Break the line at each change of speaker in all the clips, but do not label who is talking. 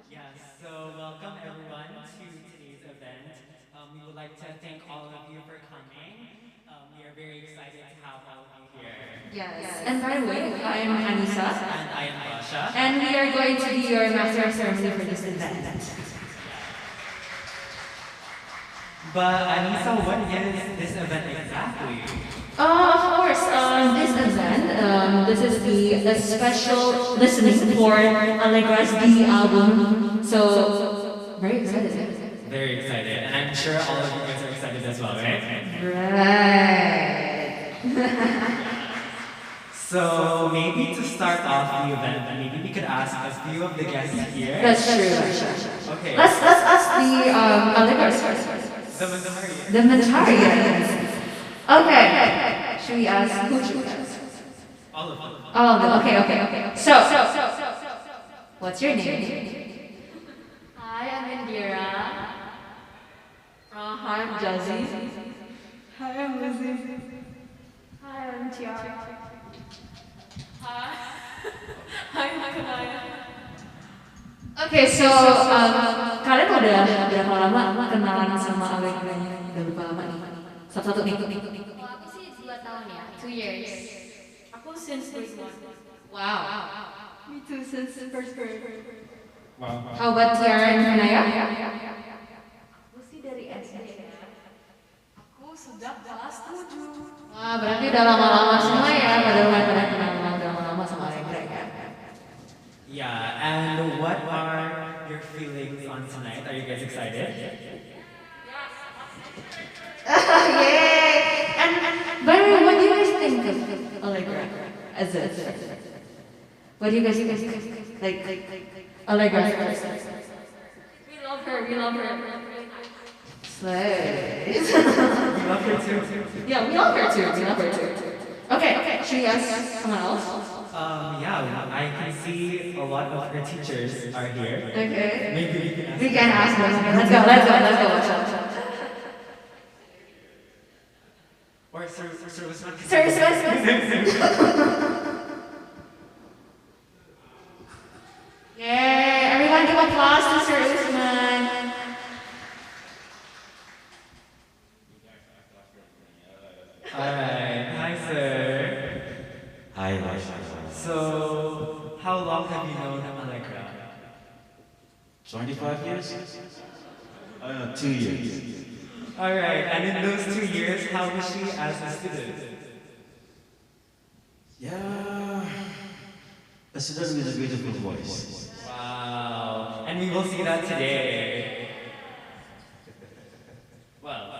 Yes, so welcome everyone to today's event. We would like to thank all of you for coming. We are very excited to have all of you here.
Yes. And by the way, I am Anissa.
And I am Basha.
And we are going to be your master of ceremony for this event.
But Anissa, what is this event exactly?
Of course, this event, this is the special listening for ALLEGRA's B album. So, very excited.
Very excited. And I'm sure all of you guys are excited as well, right?
Right.
So maybe to start off the event, maybe we could ask a few of the guests here.
That's true.
Okay.
Let's ask the Allegras first.
The
Matarians. Okay. Should we ask who should we ask?
All of them.
All of them. Okay. So, what's your name?
Hi, I'm Indira.
Hi, I'm Jazzy.
Hi, I'm Lizzie. Hi, I'm Tiara. Hi. Hi, I'm Kanaya.
Oke, so kalian udah berapa lama kenalan sama Allegranya? Udah berapa lama nih? Satu-satu nih.
Kalau aku sih 2 tahun ya, 2 years. Aku since grade 1.
Wow.
Me too, since first grade.
Wow.
How about Tiara and Kanaya?
Aku sih dari SD ya. Aku sudah kelas 7.
Wah, berarti udah lama-lama semua ya, pada kenal udah lama sama Allegra ya.
Yeah, and what are your feelings on tonight? Are you guys excited?
Yay! And by the way, what do you guys think of Allegra as a? What do you guys think? Like Allegra?
We love her, we love her.
Slay.
We love her too.
Yeah, we love her too. Okay, should we ask someone else?
Yeah, I can see a lot of her teachers are here.
Okay.
Maybe
We can ask them. Let's go.
Or service one.
Yay! Everyone give applause to Sir Usman.
Alright, hi sir.
Hi.
So, how long have you known Allegra?
25 years? 2 years.
Alright, and in those 2 years, how was she as a student?
Yeah. A student with a beautiful voice.
Wow, and we will see that today. Well,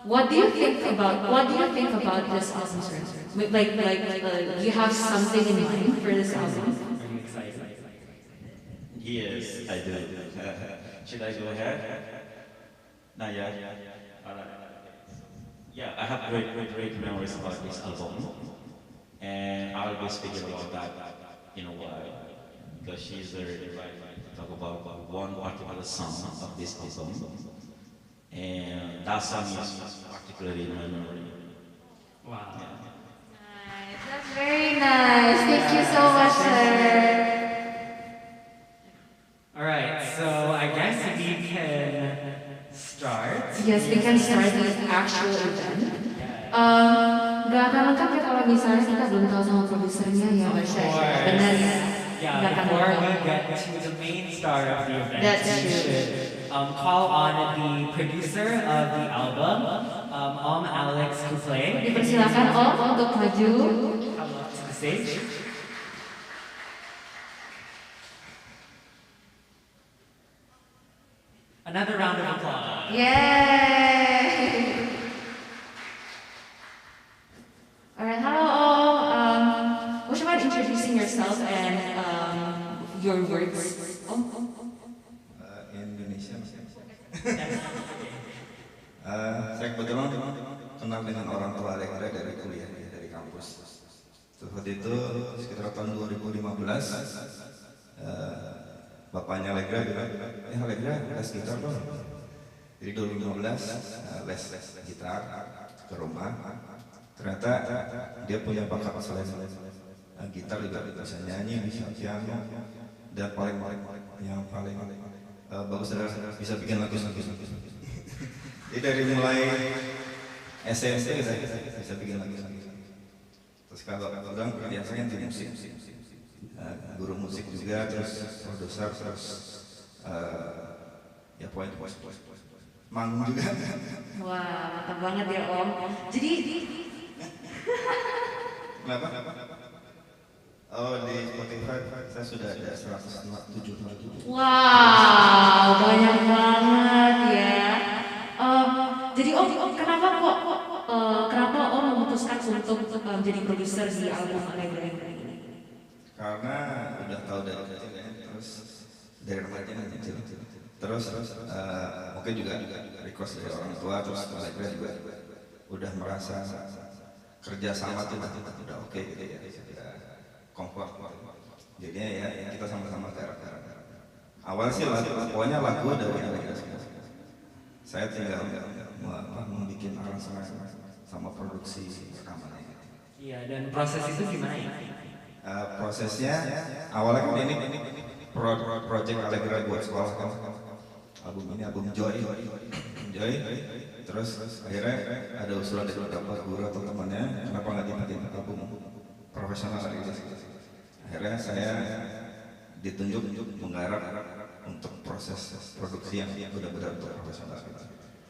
What do you think about this album, sir? Like, you have something in mind for this album?
are you excited?
Yes, I do. Should I go ahead? Not yet. Alright. Yeah, I have great memories about this album. And I'll be speaking about that in a while. Because she's very right to talk about one particular song of this album. And that song is particularly in my memory.
Wow.
Nice. That's very nice. Thank you so much, sir.
Alright, so I guess we can start.
Yes, we can start the actual event. Gak akan lengkap ya kalau misalnya kita belum tahu sama produsernya ya.
Of course.
Benar ya.
Yeah,
Gak akan
before we
lengkap.
get to the main star of the event,
That's
we
true.
should call on the producer of the album, Alex Kuplay.
Dipersilakan Om untuk maju.
Come up to the stage. Another round of applause.
Yay! Alright, hello Om. Would you mind introducing yourself and your words?
Indonesia. Saya kebetulan kenal dengan orang tua Allegra dari kuliah, dari kampus. Seperti itu sekitar tahun 2015, bapaknya Allegra bilang, Allegra les gitar dong. Jadi 2015 les gitar ke rumah. Ternyata dia punya bakat selain gitar juga bisa nyanyi, bisa piano, dan yang paling bagus adalah bisa bikin lagu. Jadi dari mulai SMP bisa bikin lagu. Terus kalau bilang biasanya di musik, guru musik juga, terus produser, terus ya poin manggung juga.
Wah, mantap banget ya Om. Jadi
Kenapa? Oh, di Spotify saya sudah ada 107 lagu.
wow, banyak banget ya. Jadi Om, kenapa Om memutuskan untuk jadi produser di album Allegra ini?
Karena udah tahu dari kecil ya, terus dari remaja kan kecil. Terus mungkin juga request dari orang tua, terus Allegra juga udah merasa kerja sama tuh udah oke gitu ya, udah komfort. Jadinya ya kita sama-sama garap-garap. Awal sih pokoknya lagu dari Allegra semua. Saya tinggal membuat aransemen sama produksi rekamannya.
Iya, dan proses itu gimana ya?
Prosesnya awalnya kan ini project Allegra buat sekolah kan. Album ini album Joy. Terus akhirnya ada usulan dari beberapa guru atau temannya, kenapa nggak dibikin album profesional lagi? Akhirnya saya ditunjuk menggarap untuk proses produksi yang benar-benar profesional.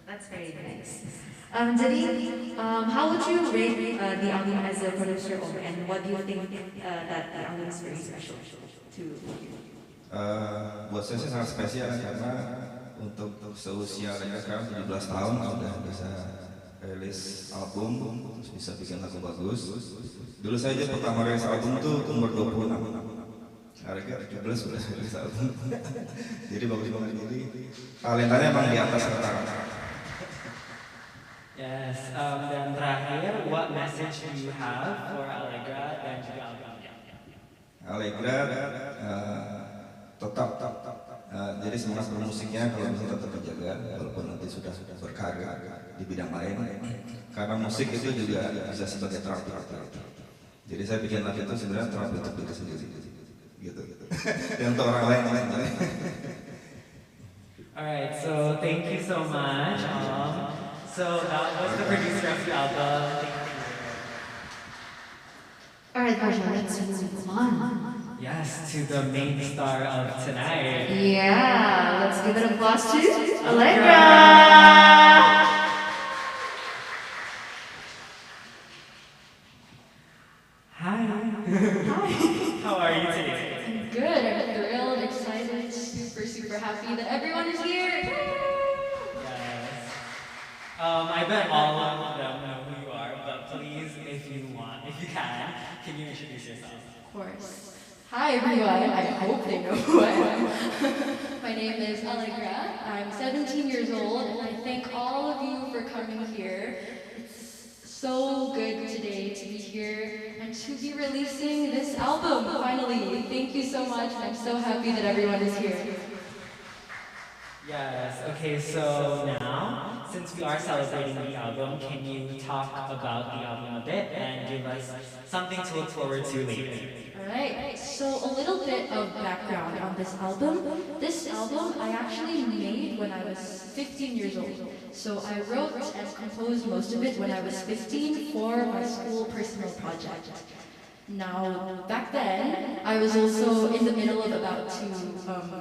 That's very nice. Jadi, how would you rate the album as a producer, and what do you think that the album is very special to you?
Buat saya sih sangat spesial karena untuk seusia Allegra sekarang 17 tahun sudah bisa rilis album, terus bisa bikin lagu bagus. Dulu saya aja pertama rilis album tuh umur 26. Allegra 17 sudah rilis album. Jadi bagus banget, jadi talentanya emang di atas rata-rata.
Yes, dan terakhir, what message do you have for Allegra dan juga albumnya?
Allegra tetap jadi semangat bermusiknya kalau bisa tetap terjaga walaupun nanti sudah berkarya di bidang lain, karena musik itu juga bisa sebagai terapi. Jadi saya bikin lagu itu sebenarnya terapi untuk diri sendiri gitu. Dan untuk orang lain.
Alright, so thank you so much. So that was the producer of the album. Thank you.
Alright, Barsha, let's move on.
Yes, to the main star of tonight.
Yeah, let's give it applause to Allegra.
Hi. Hi. How are you today?
I'm good. I'm thrilled, excited, super happy that everyone is here.
Yes. I bet all of them know who you are, but please, if you can you introduce yourself?
Of course. Hi everyone. I hope they know who I am. My name is Allegra. I'm 17 years old, and I thank all of you for coming here. It's so good today to be here and to be releasing this album finally. Thank you so much. I'm so happy that everyone is here.
Yes, okay, so now, since we are celebrating the album, can you talk about the album a bit and give us something to look forward to later?
Alright, so a little bit of background on this album. This album I actually made when I was 15 years old. So I wrote and composed most of it when I was 15 for my school personal project. Now, back then, I was also in the middle of about to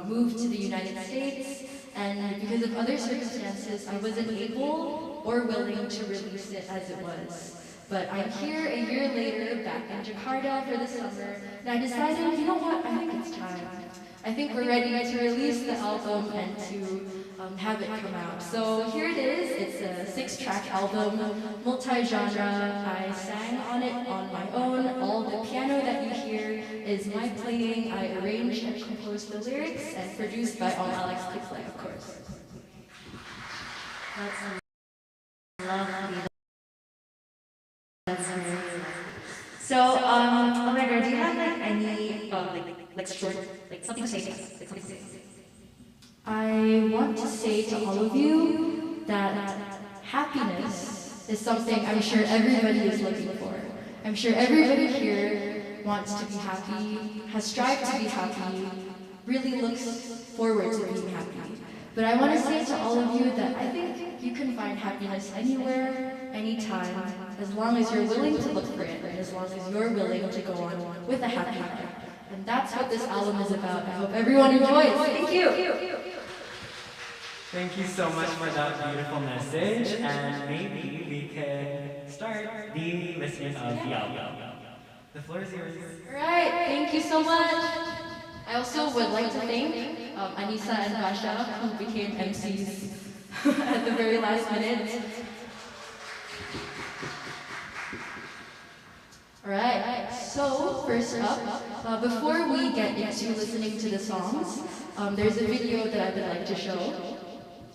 move to the United States, and because of other circumstances, I wasn't able or willing to release it as it was. But I'm here a year later, back in Jakarta for the summer, and I decided, you know what, I think it's time. I think we're ready to release the album and to have it come out. So here it is. It's a 6-track album, multi-genre. I sang on it on my own. All the piano that you hear is my playing. I arranged and composed the lyrics and produced by Alex to play, of course.
That's lovely. That's very lovely. So, Allegra, do you have like any like short, like something to say to us? Like something to say.
I want to say to all of you that happiness is something I'm sure everybody is looking for. I'm sure everybody here wants to be happy, has strived to be happy, really looks forward to being happy. But I want to say to all of you that I think you can find happiness anywhere, anytime, as long as you're willing to look for it, and as long as you're willing to go on with a happy life. And that's what this album is about. I hope everyone enjoys. Thank you.
Thank you so much for that beautiful message, and maybe we can start the listening of the album. The floor is yours.
Alright, thank you so much. I also would like to thank Anissa and Basha, who became MCs at the very last minute. Alright, so first up, before we get into listening to the songs, there's a video that I would like to show.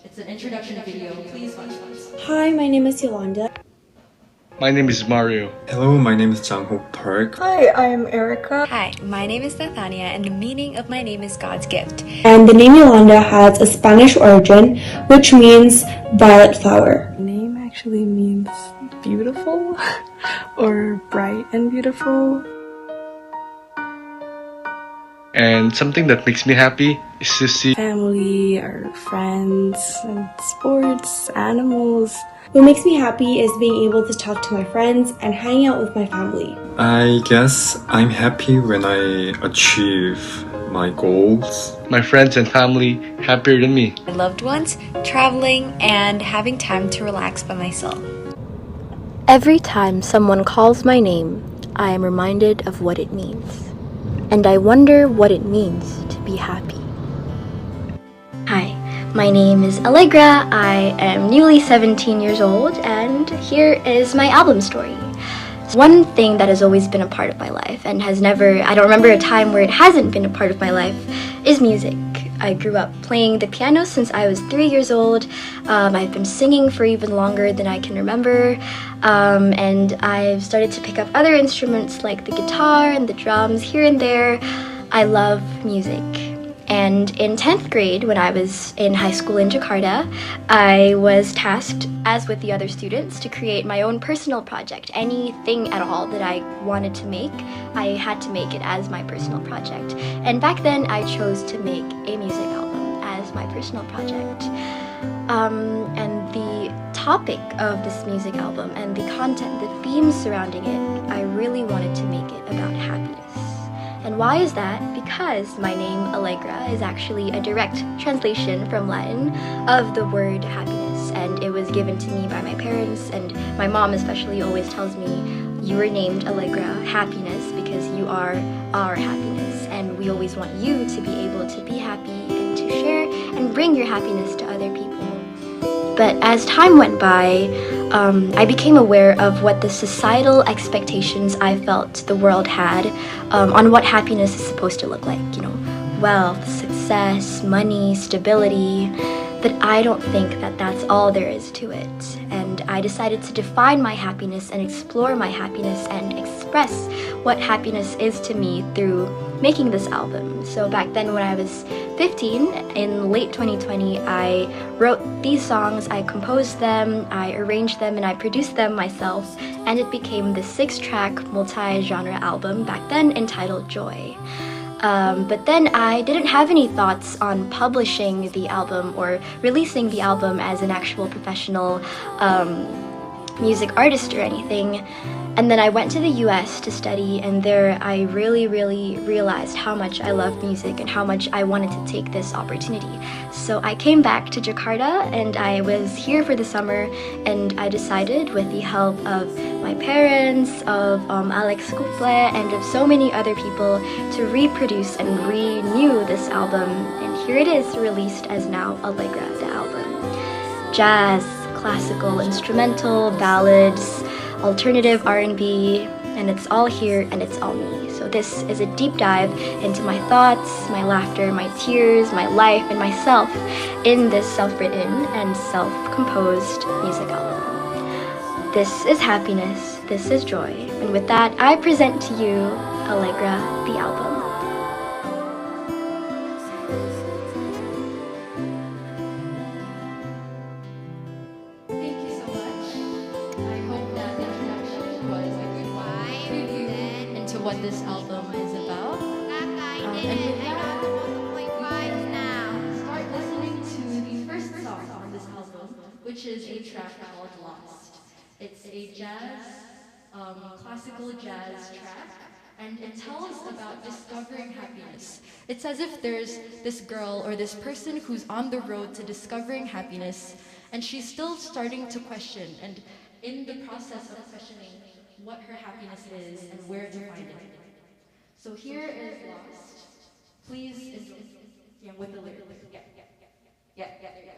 It's an introduction video. Please watch this.
Hi, my name is Yolanda.
My name is Mario.
Hello, my name is Jangho Park.
Hi, I'm Erica.
Hi, my name is Nathania, and the meaning of my name is God's gift.
And the name Yolanda has a Spanish origin, which means violet flower.
The name actually means beautiful or bright and beautiful.
And something that makes me happy is to see
Family or friends and sports, animals.
What makes me happy is being able to talk to my friends and hang out with my family.
I guess I'm happy when I achieve my goals.
my friends and family happier than me.
My loved ones, traveling, and having time to relax by myself.
Every time someone calls my name, I am reminded of what it means. And I wonder what it means to be happy.
Hi, my name is Allegra. I am newly 17 years old, and here is my album story. One thing that has always been a part of my life and I don't remember a time where it hasn't been a part of my life, is music. I grew up playing the piano since I was 3 years old. I've been singing for even longer than I can remember. And I've started to pick up other instruments like the guitar and the drums here and there. I love music. And in 10th grade, when I was in high school in Jakarta, I was tasked, as with the other students, to create my own personal project. Anything at all that I wanted to make, I had to make it as my personal project. And back then, I chose to make a music album as my personal project. And the topic of this music album and the content, the themes surrounding it, I really wanted to make it about happiness. And why is that? Because my name, Allegra, is actually a direct translation from Latin of the word happiness. And it was given to me by my parents, and my mom especially always tells me, you were named Allegra, happiness, because you are our happiness. And we always want you to be able to be happy and to share and bring your happiness to other people. But as time went by, I became aware of what the societal expectations I felt the world had on what happiness is supposed to look like. You know, wealth, success, money, stability. But I don't think that that's all there is to it. And I decided to define my happiness and explore my happiness and express what happiness is to me through making this album. So back then when I was 15, in late 2020, I wrote these songs, I composed them, I arranged them, and I produced them myself, and it became the 6-track multi-genre album back then entitled Joy. But then I didn't have any thoughts on publishing the album or releasing the album as an actual professional music artist or anything. And then I went to the US to study, and there I really realized how much I loved music and how much I wanted to take this opportunity. So I came back to Jakarta, and I was here for the summer, and I decided, with the help of my parents, of Alex Couple, and of so many other people, to reproduce and renew this album. And here it is, released as now Allegra, the album. Jazz, classical, instrumental, ballads, alternative R&B, and it's all here and it's all me. So this is a deep dive into my thoughts, my laughter, my tears, my life, and myself in this self-written and self-composed music album. This is happiness, this is joy, and with that, I present to you Allegra, the album.
What this album is about. And with that, we can start listening to the first song on this album, which is a track called Lost. It's a jazz, classical jazz track, and it tells about discovering happiness. It's as if there's this girl or this person who's on the road to discovering happiness, and she's still starting to question, and in the process of questioning what her happiness is and where to find it. So here is Lost. Please enjoy. Yeah, with the lyrics. Yeah, there you go.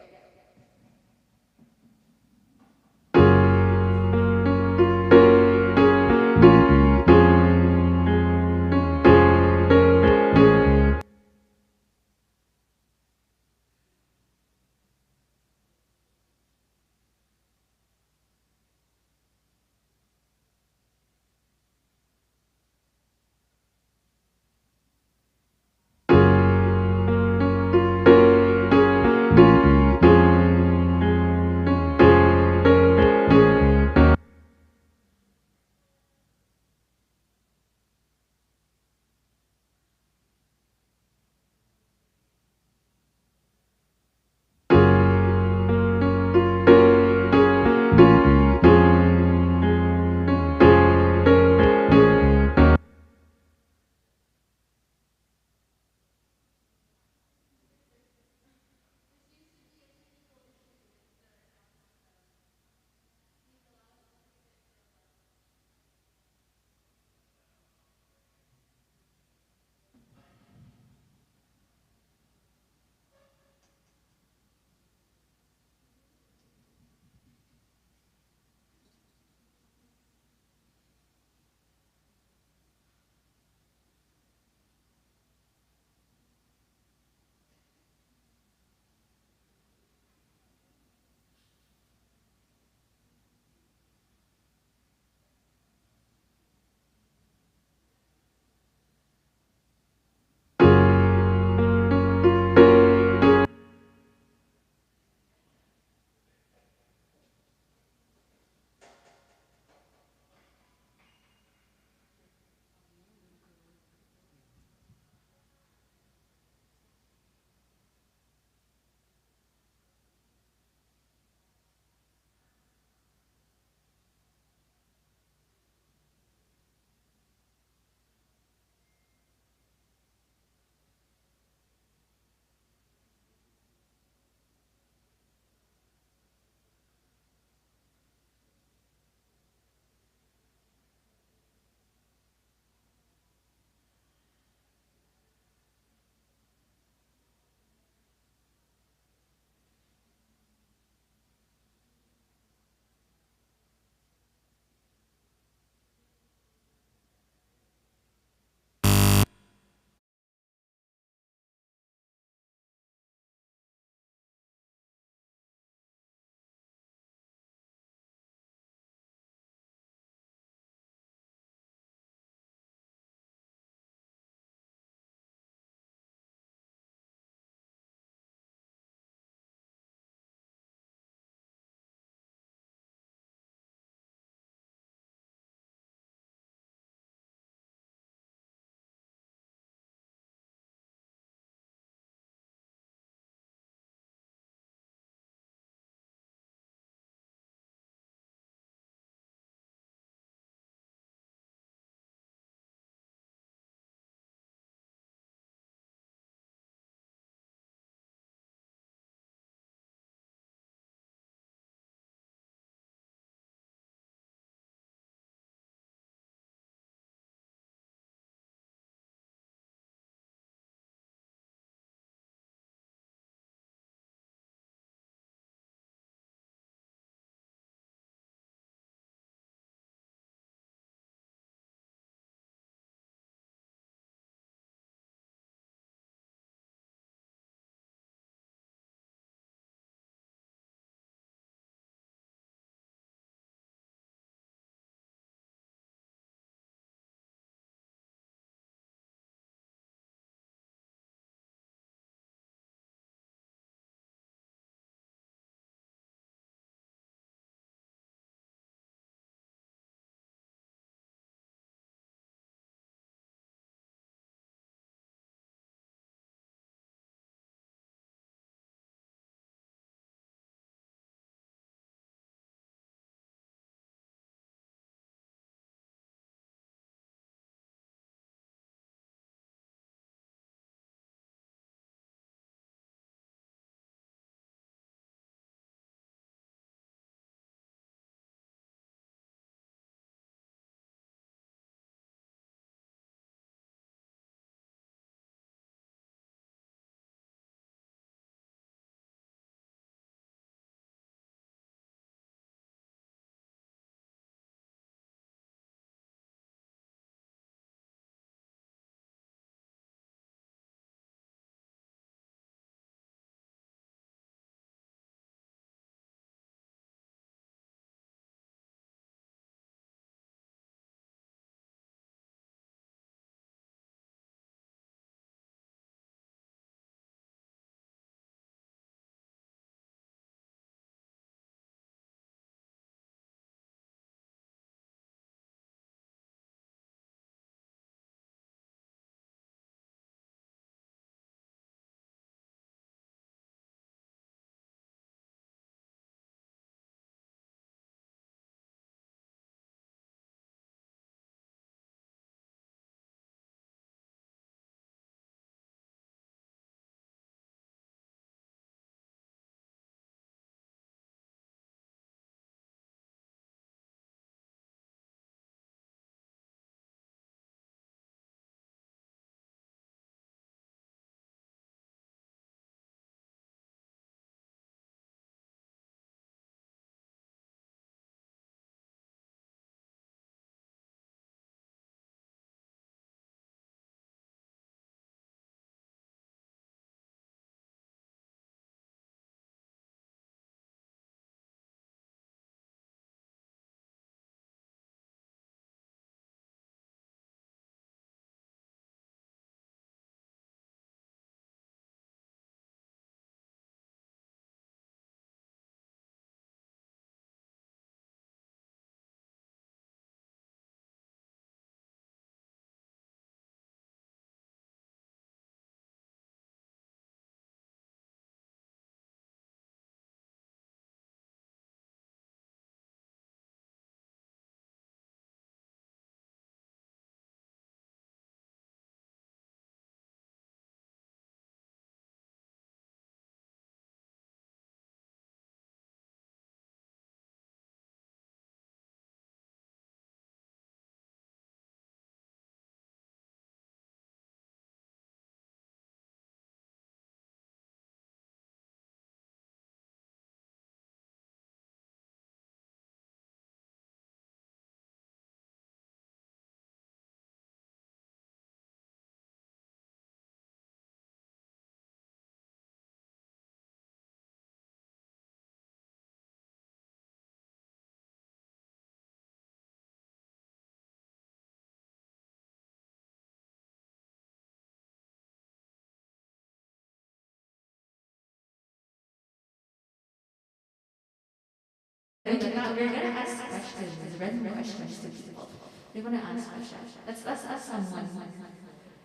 we're gonna ask questions, random questions to people. We wanna ask questions. Let's ask someone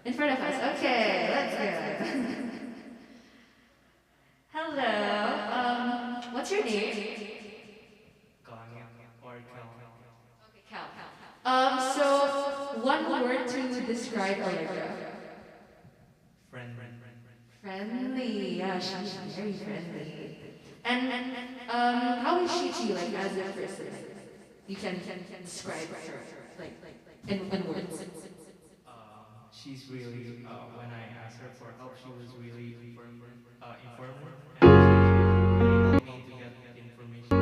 in front of us. Okay, let's go. Hello. What's your name? Okay, Cal. So one word to describe Allegra. Friendly. Yeah, she's very friendly. And how is she to you, like as a person? You can describe her, like in words.
She's really, when I asked her for help, she was really informative, and she helped me to get information.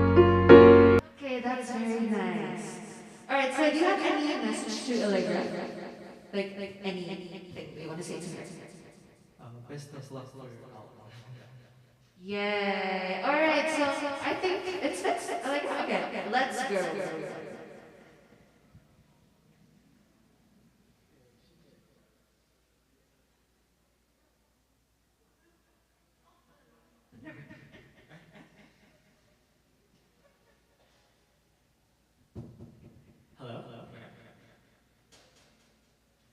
Okay, that's very nice. All right, so do you have any message to Allegra? Like anything you want to say to her?
Best of luck for your album.
Yay! All right, so I think it's like okay, let's go.
Hello?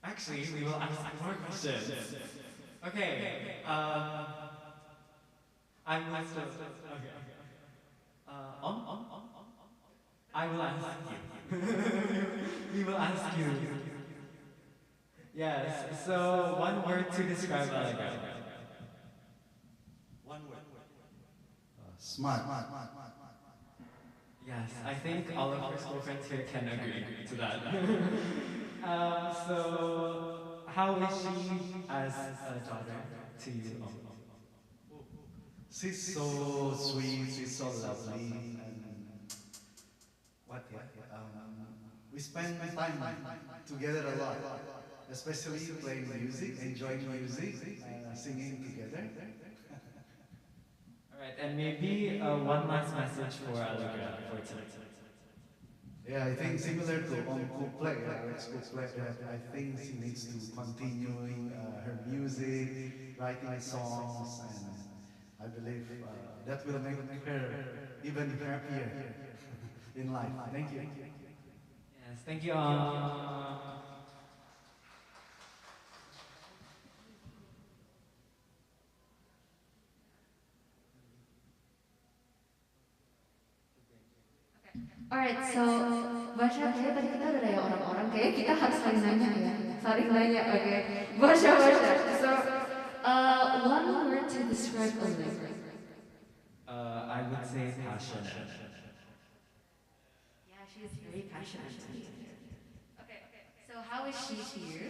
Actually, we will ask more questions. Okay. I will still. Okay. On. I will ask you. We will ask you. Yes. So one word to describe Allegra. One word.
Smart.
Yes, I think all of our school friends here can agree to that. So, how is she as a daughter to you?
She's so sweet, she's so lovely, and we spend time together a lot, especially playing music, enjoying music, singing together.
All right, and maybe one last message for Allegra for tonight.
Yeah, I think similar to Kuplek, Alex Kuplek, I think she needs to continuing her music, writing songs, and I believe that will make her even happier in life. Thank you.
Yes, thank you.
Alright, so Basha, kayaknya tadi kita udah nanya orang-orang, kayaknya kita harus saling nanya ya, saling nanya, oke? Basha. So, one word to describe Allegra.
I would say passionate.
Yeah, she is very passionate. Okay. So how is she to you?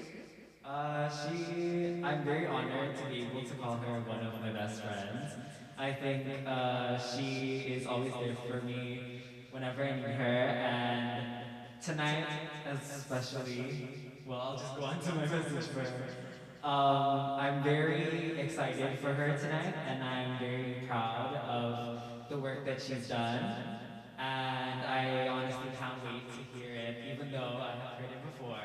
I'm very honored to be able to call her one of my best friends. I think she is always there for me whenever I need her, and tonight especially, well, I'll just go on to my message for her. I'm very excited for her tonight, and I'm very proud of the work that she's done, and I honestly can't wait to hear it, even though I have heard it before,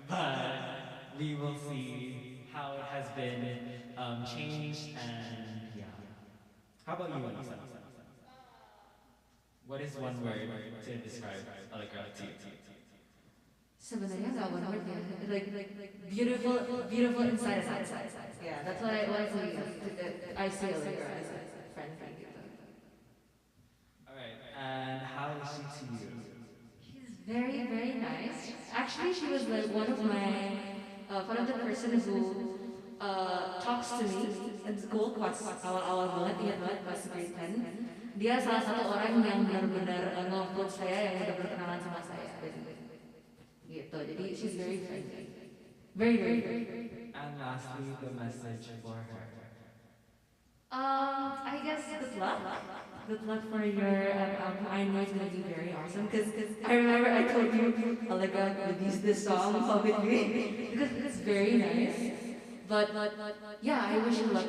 but we will see how it has been changed, and yeah. How about you, Anissa? What is one word to describe Allegra to you?
Sebenarnya nggak one word ya, like beautiful inside and outside. Yeah, that's what I see. I see Allegra as a friend gitu.
All right, and how is she to you?
She's very nice. Actually, she was like one of the person who talks to me in school pas awal-awal banget, ingat banget pas grade 10. Dia salah satu orang yang benar-benar nge-upload saya, yang udah berkenalan sama saya. Gitu, jadi she's very friendly. Very.
And lastly, the message for her.
I guess good luck. Good luck for your album. I know it's gonna be very awesome because I remember I told you Allegra released this song publicly because it's very nice. But yeah, I wish you luck.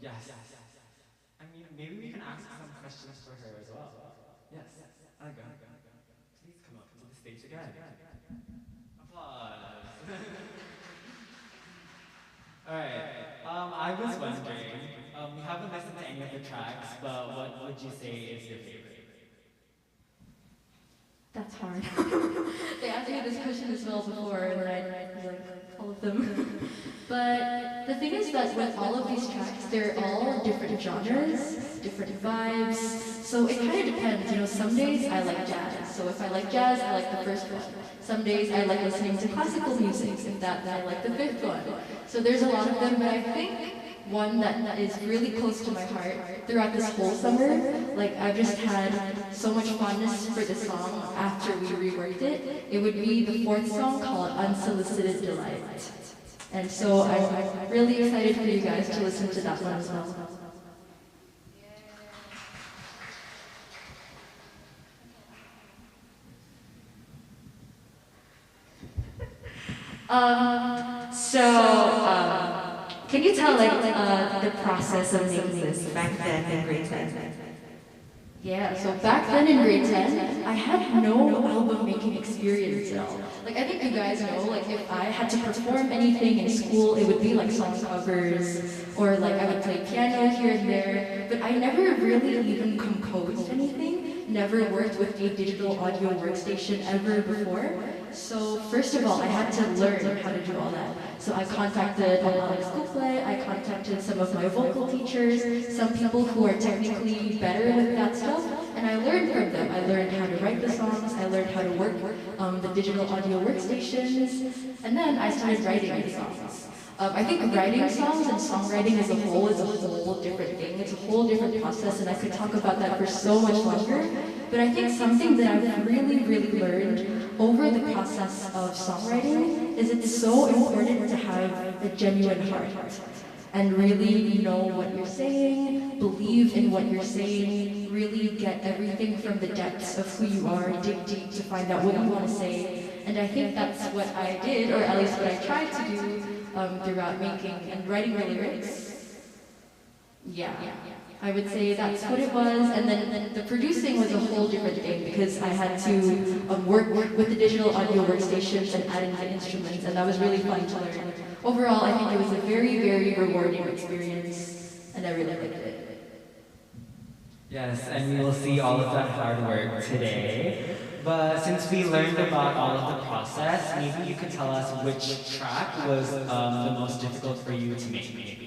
Yes. I mean, maybe we can ask some questions for her as well. Yes. Allegra, please come up to the stage again. Applause. All right. I was wondering, we haven't listened to any of the tracks, but what would you say is your favorite?
That's hard. They asked me this question as well before, and I was like, all of them. But the thing is that with all of these tracks, they're all different genres, different vibes. So it kind of depends. You know, some days I like jazz. So if I like jazz, I like the first one. Some days I like listening to classical music. If that, then I like the fifth one. So there's a lot of them, but I think one that is really close to my heart throughout this whole summer. Like, I've just had so much fondness for this song after we reworked it. It would be the fourth song called Unsolicited Delight. And so I'm really excited for you guys to listen to that one as well.
Can you tell the process of making this back then in grade 10?
Yeah, so back then in grade 10, I had no album making experience at all. Like, I think you guys know, like, if I had to perform anything in school, it would be like song covers, or like I would play piano here and there, but I never really even composed anything, never worked with a digital audio workstation ever before. So first of all, I had to learn how to do all that. So I contacted ALLEGRA, I contacted some of my vocal teachers, some people who are technically better with that stuff, and I learned from them. I learned how to write the songs, I learned how to work the digital audio workstations, and then I started writing the songs. I think writing songs and songwriting as a whole is a whole different thing. It's a whole different process, and I could talk about that for so much longer. But I think something that I've really, really learned over the process of songwriting is it's so important to have a genuine heart and really know what you're saying, believe in what you're saying, really get everything from the depths of who you are, dig deep to find out what you want to say. And I think that's what I did, or at least what I tried to do throughout making and writing the lyrics. Yeah, I would say that's what it was. And then the producing was a whole different thing because I had to work with the digital audio workstations and add in the instruments, and that was really fun to learn. Overall, I think it was a very, very rewarding experience, and I really liked it.
Yes, and we will see all of that hard work today. But since we learned about all of the process, maybe you could tell us which track was the most difficult for you to make, maybe.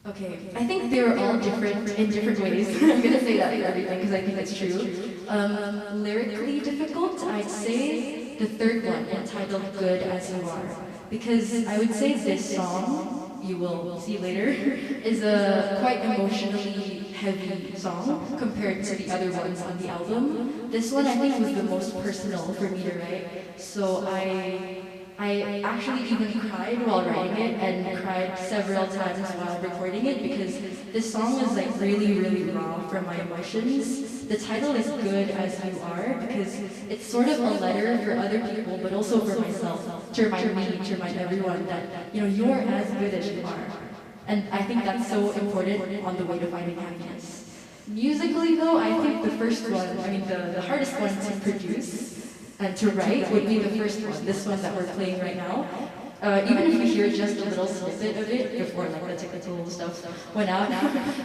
Okay, I think they were all different in different ways. I'm gonna say that for everything because I think it's true. Lyrically difficult, I'd say the third one, entitled Good As You Are. Because I would say this song, you will see later, is a quite emotionally heavy song compared to the other ones on the album. This one I think was the most personal for me to write. So I actually even cried while writing it and cried several times while recording it because this song was like really, really raw from my emotions. The title is Good As You Are because it's sort of a letter for other people but also for myself, to remind me, to remind everyone that, you know, you're as good as you are. And I think that's so important on the way to finding happiness. Musically though, I think the first one, I mean the hardest one to produce and to write would be the first one, this one that we're playing right now. Even if you hear just a little snippet of it before like the technical stuff went out,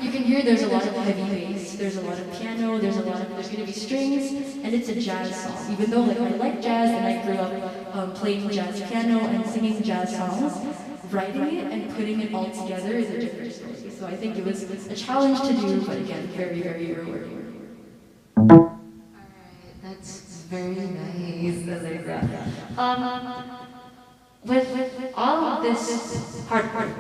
you can hear there's a lot of heavy bass, there's a lot of piano, there's gonna be strings, and it's a jazz song. Even though like I like jazz and I grew up playing jazz piano and singing jazz songs, writing it and putting it all together is a different story. So I think it was a challenge to do, but again, very, very rewarding.
Alright, that's very nice, ALLEGRA. With all of this hard work,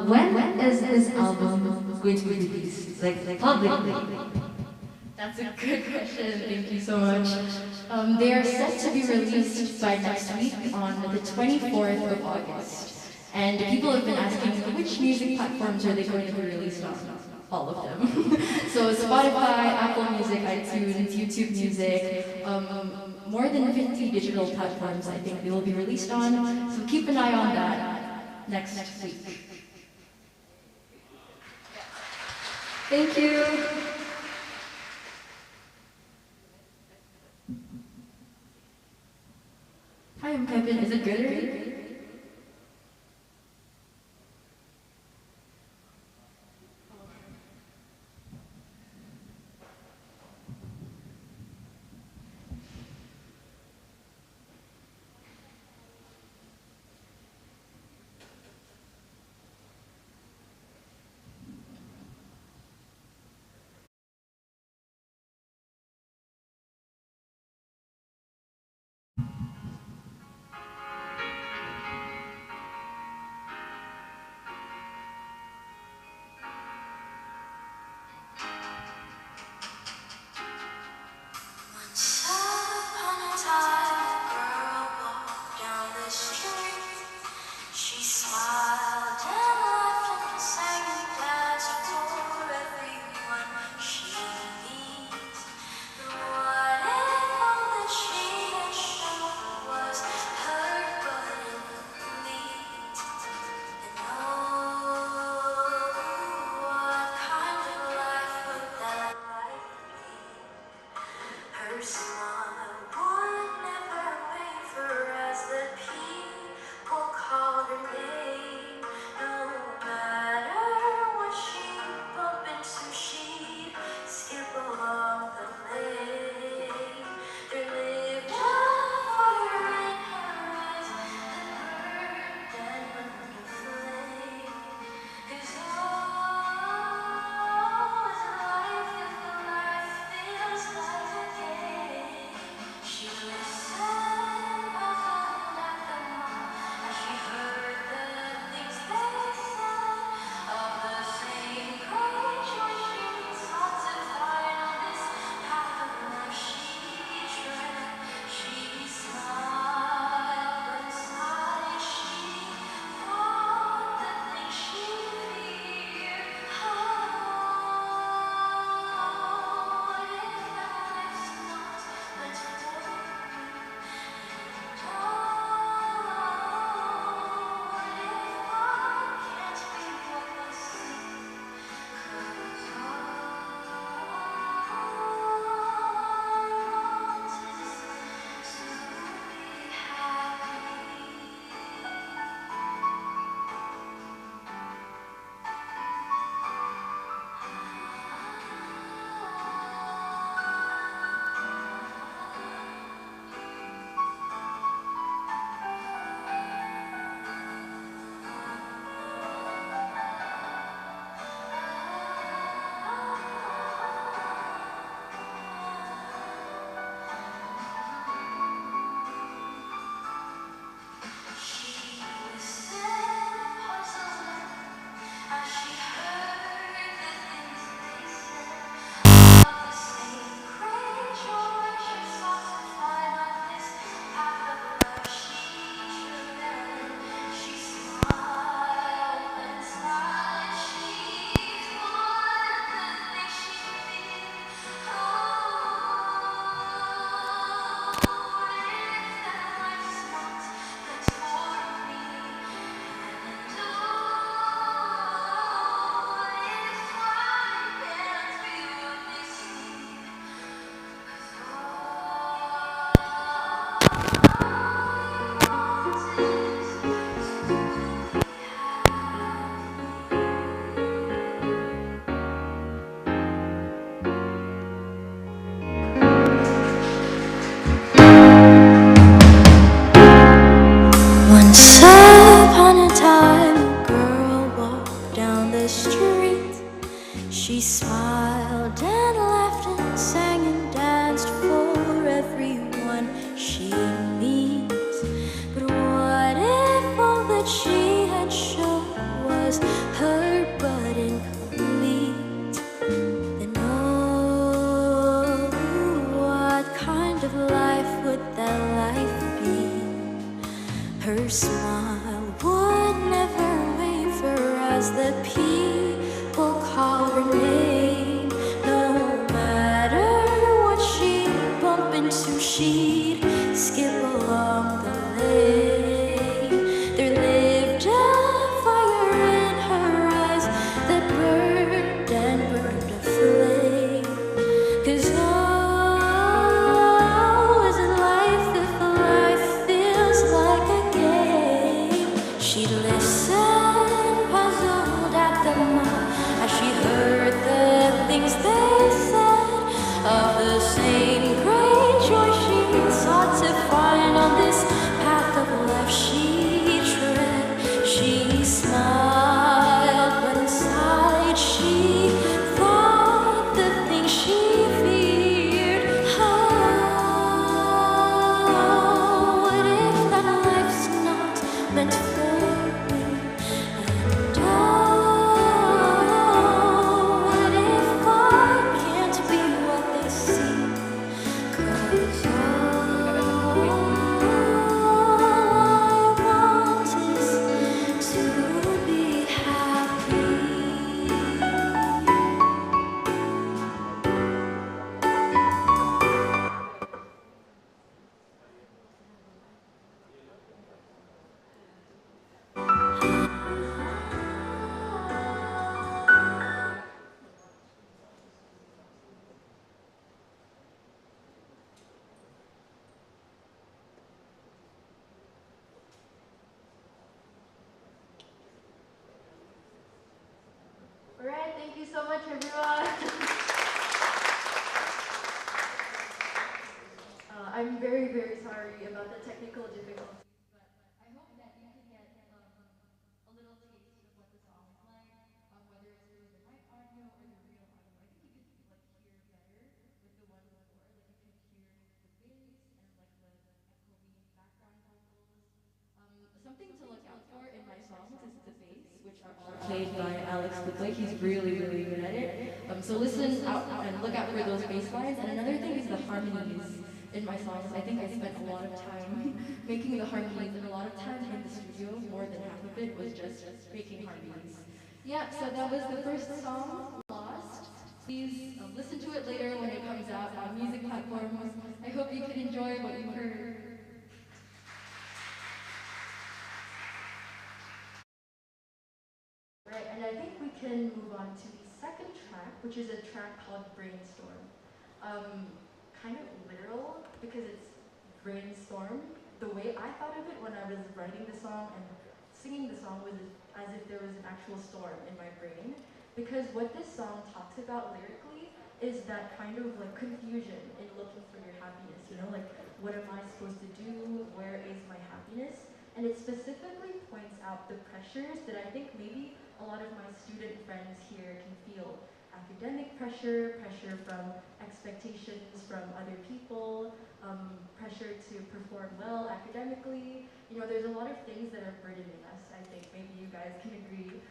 when is this album going to be released? Like publicly?
That's a good question, thank you so much. They are set to be released by next week on the 24th of August. And people have been asking which music platforms are they going to be released on? All of them. So Spotify, Apple Music, iTunes, YouTube Music, more than 50 digital platforms I think they will be released on. So keep an eye on that next week.
Thank you.
Hi, I'm Kevin. Is it good already?
she needs. But what if all that she had shown was her but incomplete? Then oh, what kind of life would that life be? Her smile would never waver as the people call her name. No matter what she'd bump into, she'd skip along the lane. There lived a fire in her eyes that burned and burned a flame. 'Cause oh, is it life if life feels like a game? She'd listen, puzzled at them all, as she heard the things they said of the same great joy she sought to find on this path of life she tread. She smiled, but inside she thought the things she feared. Oh, what if that life's not meant for me? And oh, what if I can't be what they see? 'Cause all I want is to be happy.
Alright, thank you so much, everyone. I'm very, very sorry about the technical difficulties, but I hope that you can get a little taste of what the song is like, whether it's through the mic audio or the real audio. I think you could like hear better with the one before. Like you could hear the bass and like the echoey background vocals. Something to look out for in my songs is the bass, which are all played by Alex Kuplay. He's really, really good at it. So listen out and look out for those bass lines. And another thing is the harmonies in my songs. I think I spent a lot of time making the harmonies, and a lot of times in the studio, more than half of it was just making harmonies. Yeah, so that was the first song, Lost. Please listen to it later when it comes out on music platforms. I hope you can enjoy what you heard. Right, and I think we can move on to the second track, which is a track called Brainstorm. Kind of literal, because it's brainstorm. The way I thought of it when I was writing the song and singing the song was as if there was an actual storm in my brain. Because what this song talks about lyrically is that kind of like confusion in looking for your happiness, you know, like what am I supposed to do? Where is my happiness? And it specifically points out the pressures that I think maybe a lot of my student friends here can feel. Academic pressure, pressure from expectations from other people, pressure to perform well academically. You know, there's a lot of things that are burdening us, I think. Maybe you guys can agree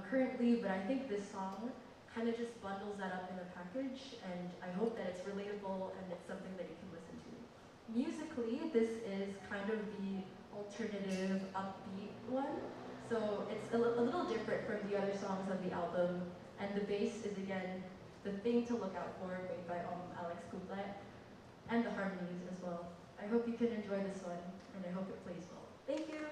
currently, but I think this song kind of just bundles that up in a package, and I hope that it's relatable and it's something that you can listen to. Musically, this is kind of the alternative, upbeat one. So it's a little different from the other songs on the album. And the bass is, again, the thing to look out for, made by Alex Kuplay, and the harmonies as well. I hope you can enjoy this one, and I hope it plays well. Thank you!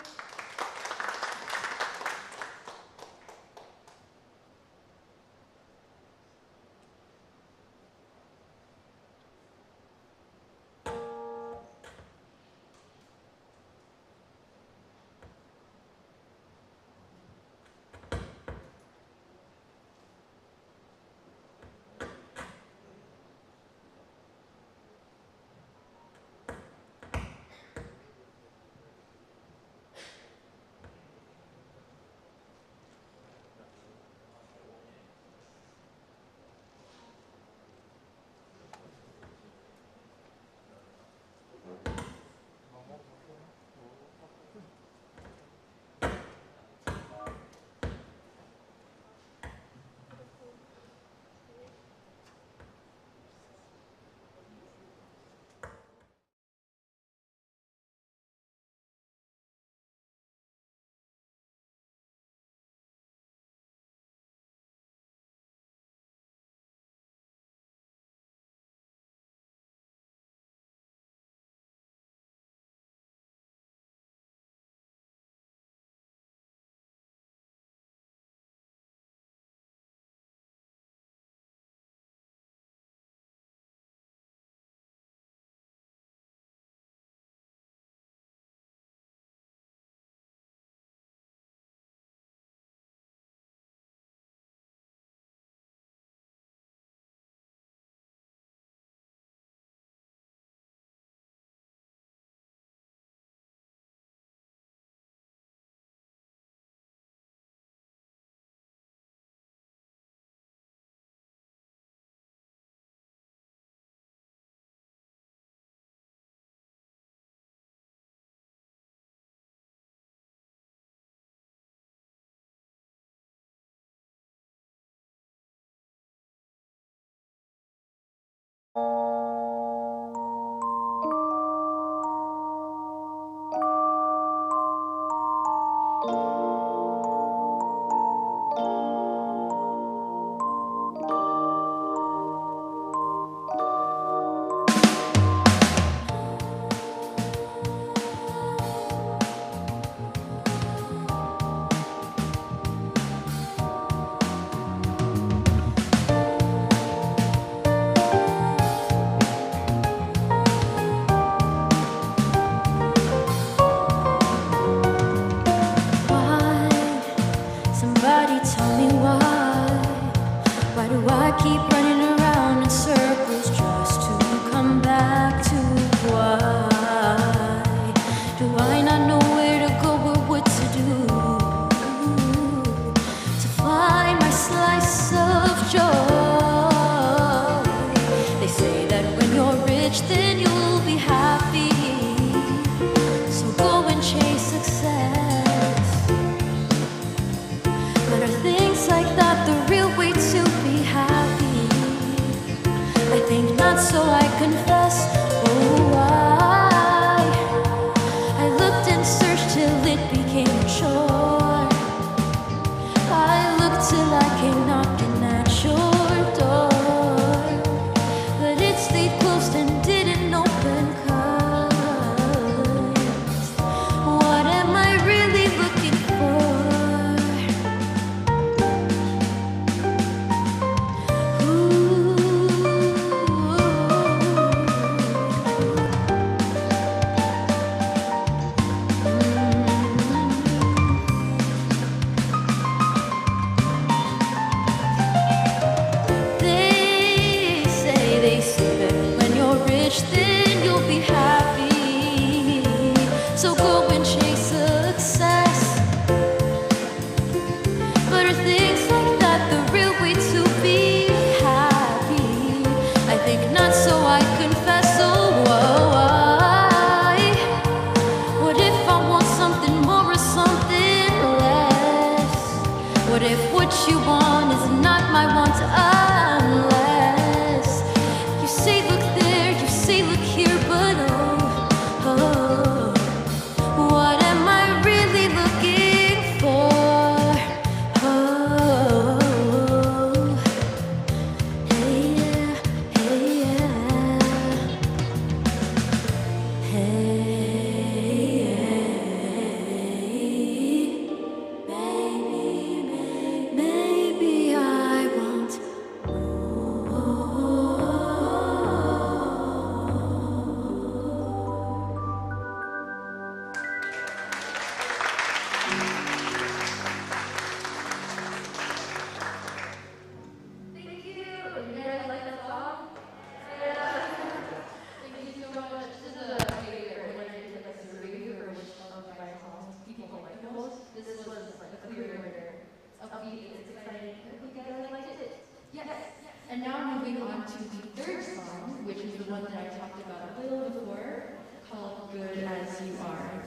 on to the third song, which is the one that I talked about a little before, called Good As You Are.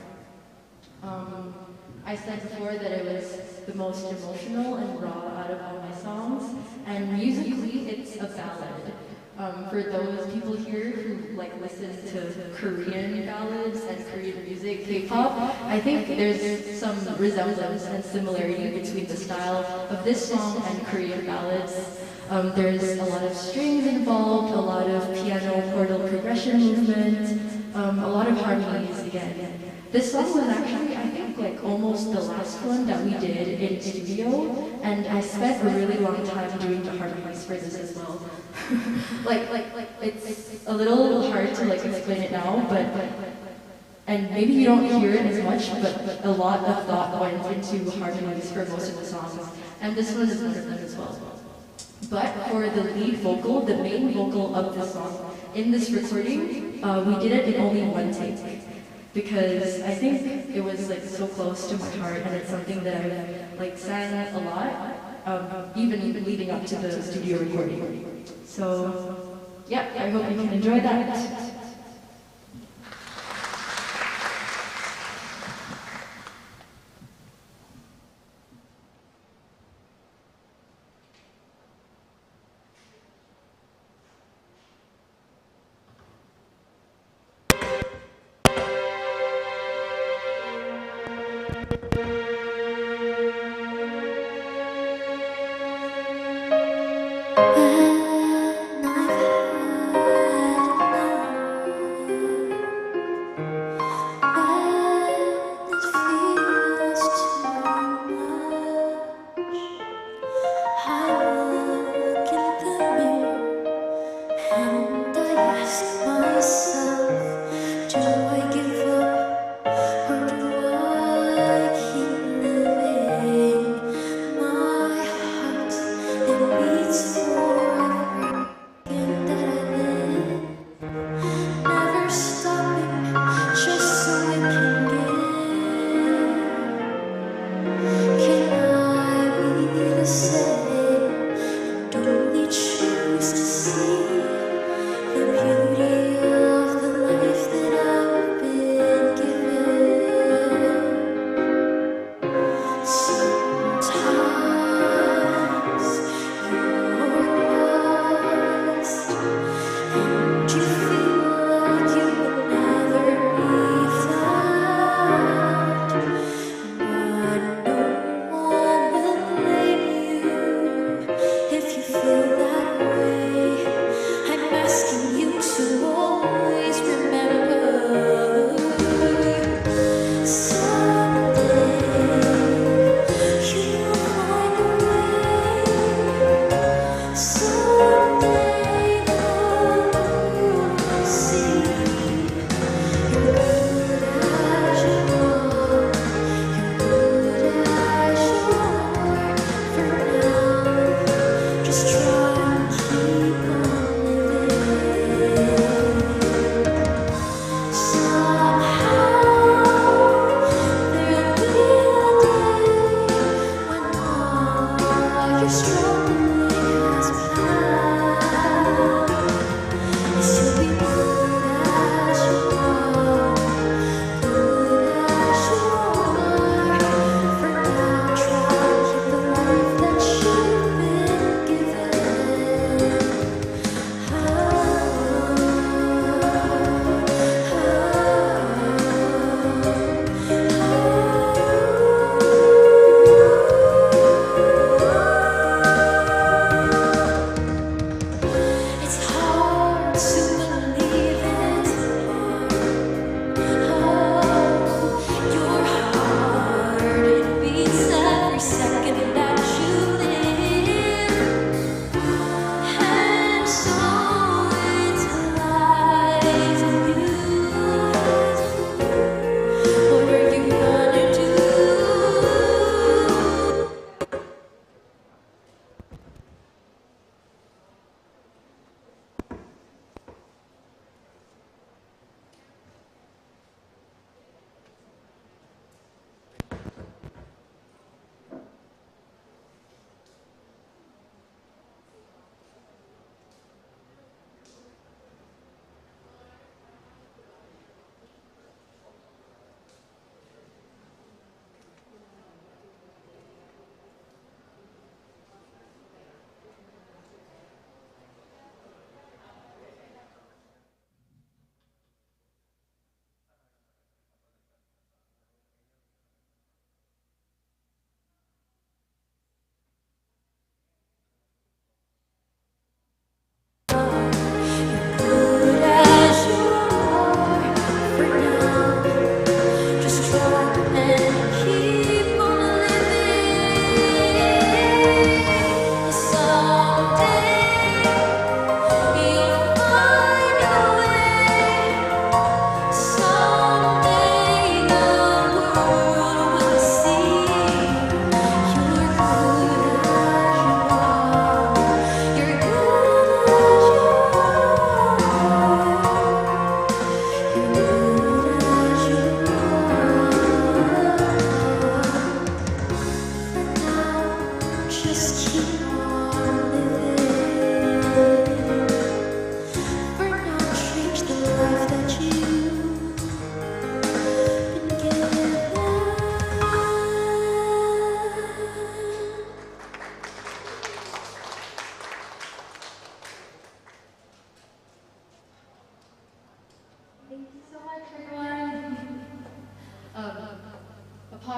I said before that it was the most emotional and raw out of all my songs, and musically it's a ballad. For those people here who like listen to Korean ballads and Korean music, K-pop, I think there's some resemblance and similarity between the style of this song and Korean ballads. There's a lot of strings involved, a lot of piano chordal progression movement, a lot of harmonies again. This song was actually, I think, like almost the last one that we did in studio, and I spent a really long time doing the harmonies for this as well. It's a little hard to like explain it now, and maybe you don't hear it as much, but a lot of thought went into harmonies for most of the songs, and this one is one of them as well. But for the lead vocal, the main vocal of the song, in this recording, we did it in only one take. Because I think it was like so close to my heart, and it's something that I like sang a lot, even leading up to the studio recording. So yeah, I hope you can enjoy that.
When I've had enough.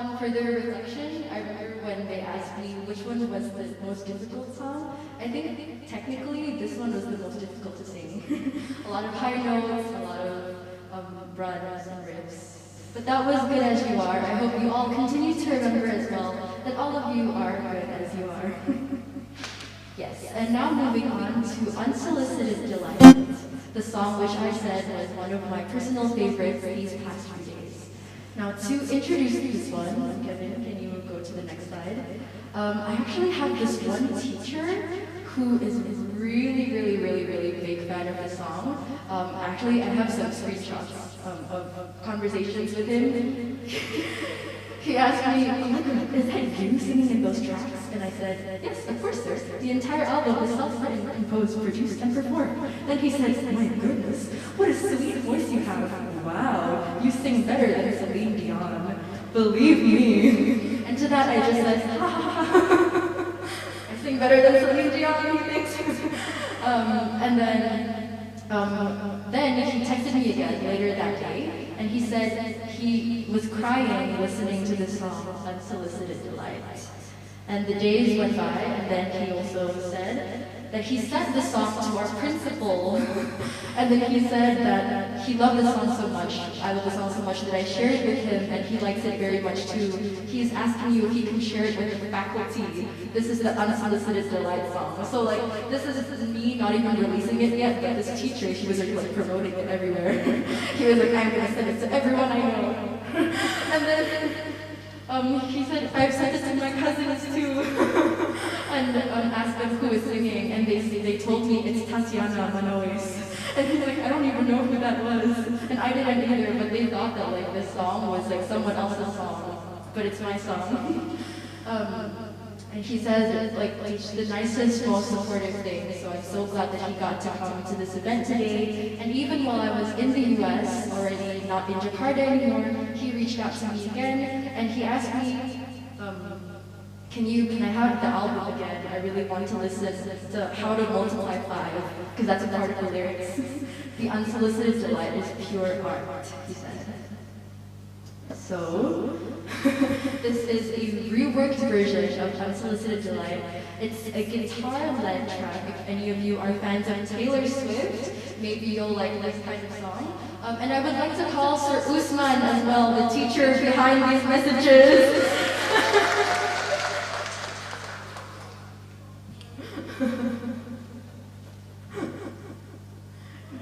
upon further reflection, I remember when they asked me which one was the most difficult song. I think technically this one was the most difficult to sing. A lot of high notes, a lot of runs and riffs. But that was Good As You Are. I hope you all continue to remember as well that all of you are good as you are. Yes, and now moving on to Unsolicited Delight, the song which I said was one of my personal favorites these past few days. Now to introduce this one, Kevin, can you go to the next slide? I actually have this one teacher who is really big fan of the song. Actually, I have some screenshots of conversations with him. He asked me, "Oh, is that you singing in those tracks?" And I said, "Yes, of course, sir. The entire album is self-written, composed, produced, and performed." Then he said, "My goodness, what a sweet voice you have. Wow, you sing better than Celine Dion. Believe me." And to that I just said, "Ha ha ha. I sing better than Celine Dion, he thinks." And then he texted me again later that day, and he said he was crying listening to the song Unsolicited Delight. And the days went by, and then he also said that he sent the song to our principal, and then he said that he loved the song so much, I love the song so much that I shared it with him, and he likes it very much too. He's asking you if he can share it with the faculty. This is the Unsolicited Delight song. So like, this is me not even releasing it yet, but this teacher, he was like promoting it everywhere. He was like, "I'm gonna send it to everyone I know." And then he said, "I've sent it to my cousins too." And asked them who was singing, and they told me it's Tatiana Manois. And he's like, "I don't even know who that was." And I didn't either, but they thought that like this song was like someone else's song, but it's my song. And he says like the nicest, most supportive thing. So I'm so glad that he got to come to this event today. And even while I was in the US, already not in Jakarta anymore, he reached out to me again, and he asked me, can I have the album again? I really want to listen to How to Multiply 5, because that's a part of the lyrics. The Unsolicited Delight is pure art, he said. So, this is a reworked version of Unsolicited Delight. It's a guitar-led track. If any of you are fans of Taylor Swift, maybe you'll like this kind of song. And I would like to call Sir Usman as well, the teacher behind these messages.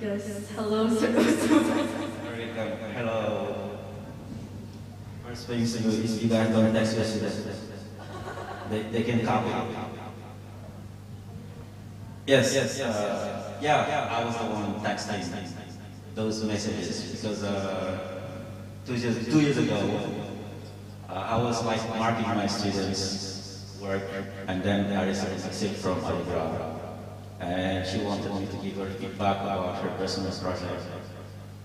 Yes, hello, Sir Usman.
Hello. First thing to do is you guys don't text us, they can copy. Yes, yeah, I was the one texting those messages because 2 years ago, I was like marking my students' work, and then I received a message from ALLEGRA, and she wanted me to give her feedback about her personal project.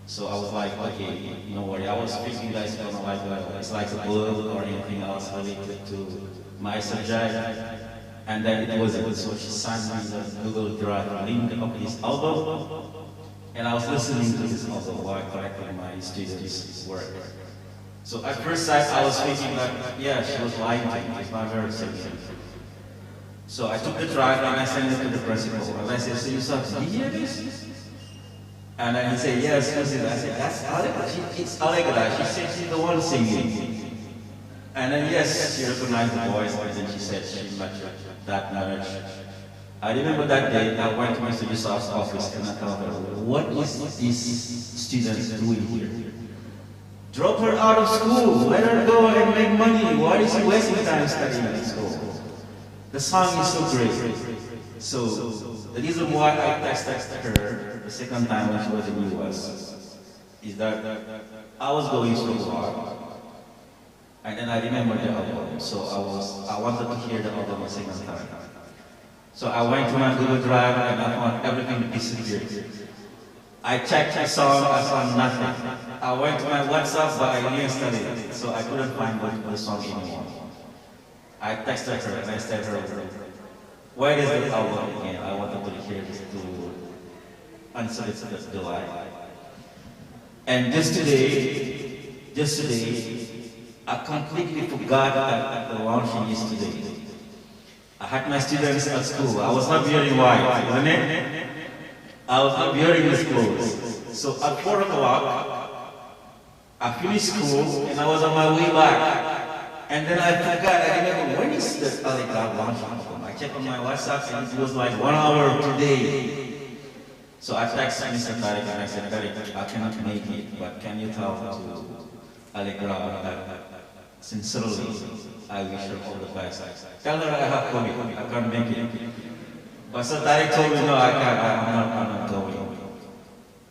So I was like, okay, no worry. I was thinking that it's gonna like it's like a book or anything else related to my subject, and then it wasn't. So she sent me the Google Drive link of this album, and I was listening to this album while correcting my students' work. So at first sight, I was thinking like, yeah, she was lying to me. It's not her singing. So I took the track and I sent it to the principal. And I said, "So you saw, did you hear this?" And then he said, "Yes, who's it?" I said, "That's ALLEGRA. It's ALLEGRA. She said she's the one singing." And then yes, she recognized the voice, and then she said she matched that much. I remember that day I went to Mr. Yusuf's office and I told her, "What is this student doing here? Drop her out of school. Let her go and make money. Why is she wasting time studying at school? The song is so great." So the reason why I texted her the second time when she was in the US is that I was going so hard, and then I remembered the album, so I wanted to hear the album a second time. So I went to my Google Drive and I found everything disappeared. I checked the song, I found nothing. I went to my WhatsApp, but I reinstalled it, so I couldn't find the song anymore. I texted her and I said to her, "Where is the album again? I wanted to hear this to Unsolicited Delight." And just today, I completely forgot that the launching is today. I had my students at school. I was not wearing white, isn't it? I was not wearing these clothes. So at 4 o'clock, I finished school and I was on my way back. And then I forgot, I remember, when is the ALLEGRA launching? I checked on my WhatsApp and it was like 1 hour today. So I texted Mr. Tariq and I said, Tariq, I cannot make it, but can you tell to ALLEGRA that sincerely I wish her all the best. Tell her I have COVID, I can't make it. But so Tariq told me, no, I can't, I'm not going.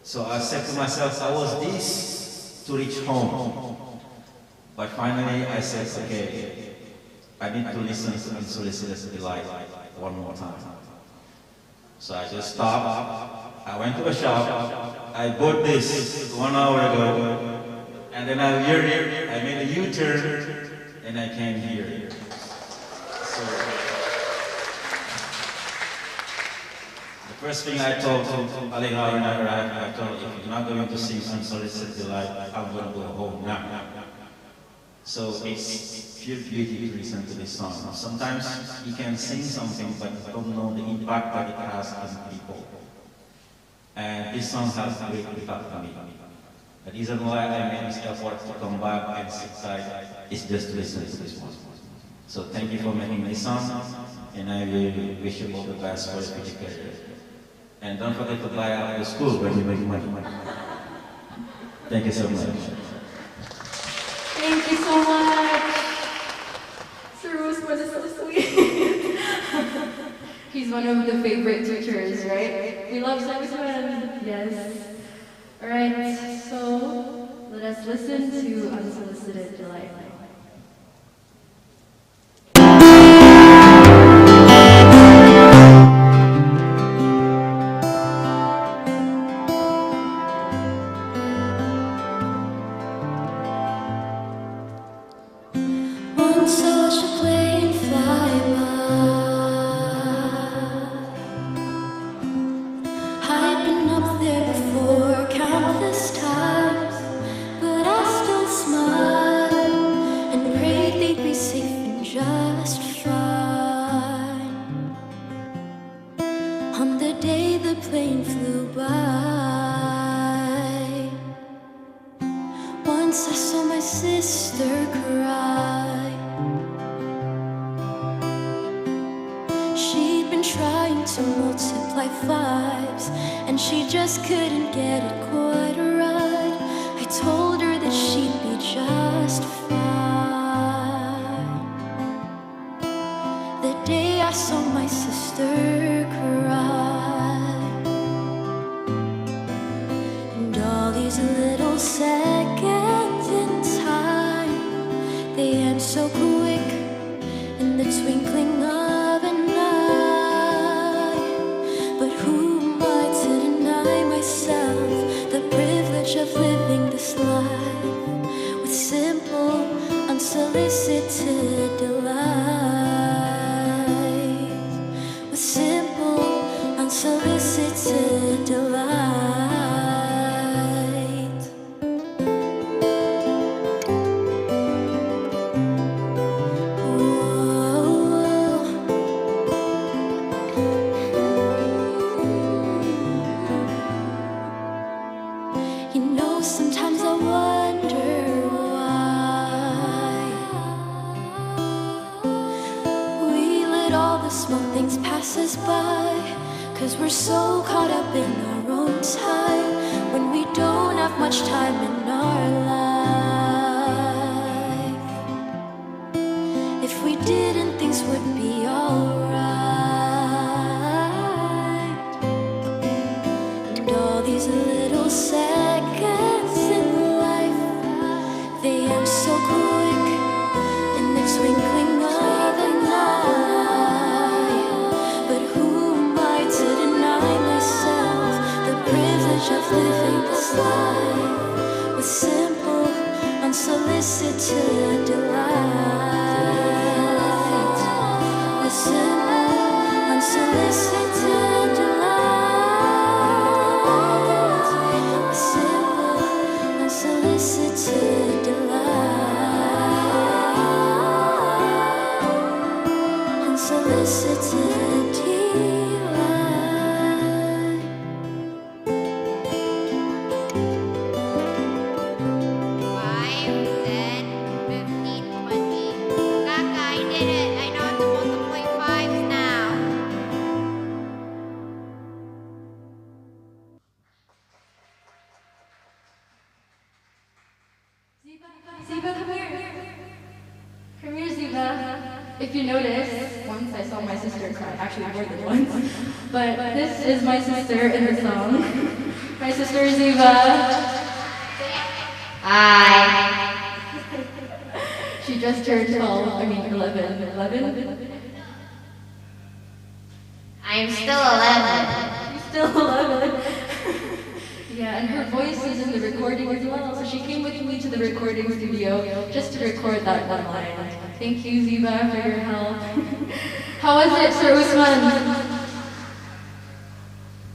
So I said to myself, I was this to reach home. But finally I said, okay, I need to listen to Unsolicited Delight one more time. So I just stopped, I went to a shop, I bought this 1 hour ago, and then I made a U-turn, and I came here. So, the first thing I told ALLEGRA when I arrived, I told her, if you're not going to sing Unsolicited Delight, I'm going to go home now. So it's pure beauty to listen to this song. Sometimes you can sing something, but you don't know the impact that it has on people. And this song has a great impact on me. The reason why I made this effort to come back and sit tight is just to listen to this one. So thank you for making this song, and I really wish you all the best for your future career. And don't forget to buy out the school when you make money. Thank you so much.
Thank you so much. Sir Rosewood is so sweet. He's one of the favorite teachers, right? We love Sir Rosewood. Yes. Alright, so let us listen to Unsolicited Delight now.
Once I watched a plane fly by. I'd been up there before countless times, but I still smiled and prayed they'd be safe and just fine. On the day the plane flew by, once I saw my sister cry. She'd been trying to multiply fives, and she just couldn't get it quite right. I told her that she'd be just fine. The day I saw my sister cry, and all these little seconds in time, they end so quick in the twinkling of an eye. But who am I to deny myself the privilege of living this life with simple, unsolicited delight? With simple, unsolicited delight. You know, sometimes I wonder why we let all the small things pass us by, 'cause we're so caught up in our own time when we don't have much time in our life. If we didn't, things would be alright. And all these little seconds in life, they end so quick in the twinkling of an eye. But who am I to deny myself the privilege of living this life with simple, unsolicited delight? With simple, unsolicited delight. With simple, unsolicited delight.
Ziva, come here. Come here, Ziva. If you notice, once I saw my sister cry, actually more than once, but this is my sister in the song. My sister Ziva. Hi. She just turned 11. 11?
I'm still 11.
She's still 11. Yeah, and her voice is in the recording as well, so she came with me to the recording studio just to record that one line. Thank you, Ziva, for your help. How was it, Sir Usman?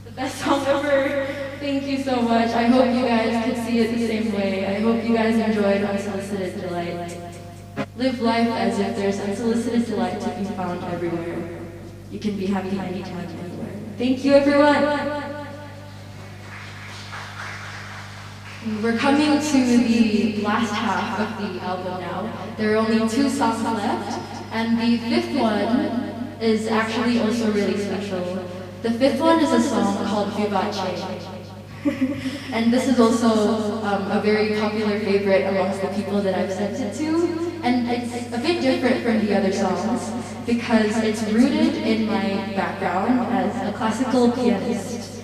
The best song ever. Thank you so much. I hope you guys could see it the same way. I hope you guys enjoyed Unsolicited Delight. Live life as if there's unsolicited delight to be found everywhere. You can be happy anytime, anywhere. Thank you, everyone. We're coming to the last half of the album now. There are only 2 songs left, and the 5th one is actually also really special. The 5th one is a song called Vivace. And this is also a very popular favorite amongst the people that I've sent it to. And it's a bit different from the other songs because it's rooted in my background as a classical pianist.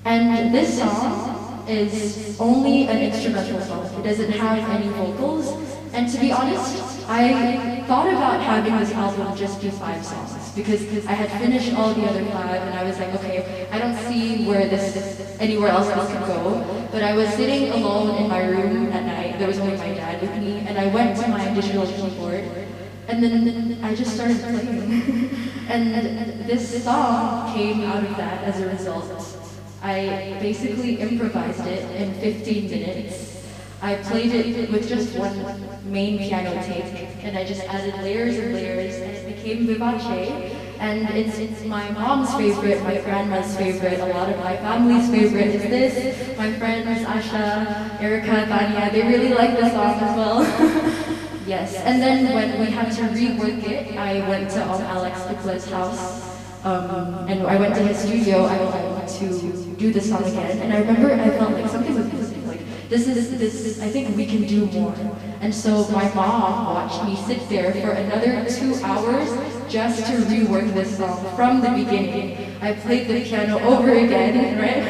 And this song is only an instrumental song. It doesn't have any vocals. And to be honest, I thought about having this album just be 5 songs because I had finished all the other 5 and I was like, okay, I don't see where anywhere else could go. But I was sitting alone in my room at night. There was only my dad with me, and I went to my digital keyboard, and then I just started playing. And this song came out of that as a result. I basically improvised it in 15 minutes. I played it with just one main piano take, and I just added layers and layers, and it became Vivace. And it's my mom's favorite, my grandma's favorite, a lot of my family's favorite is this. My friends Asha, Erica, Tanya, they really like the song as well. Yes, and then when we had to rework it, I went to Alex Dupla's house. And I went to his studio to do the song again, and I remember I felt like something was missing. Like this. I think we can do more. And so my mom watched me sit there for another 2 hours just to rework this song from the beginning. I played the piano over again, right?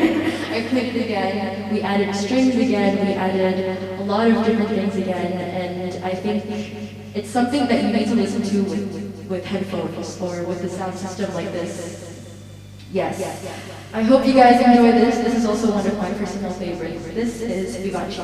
I played it again. We added strings again. We added a lot of different things again, and I think it's something that you need to listen to with headphones or with the sound system like this. Yes. I hope you guys enjoy this. This is also one of my personal favorites. This is Vivace.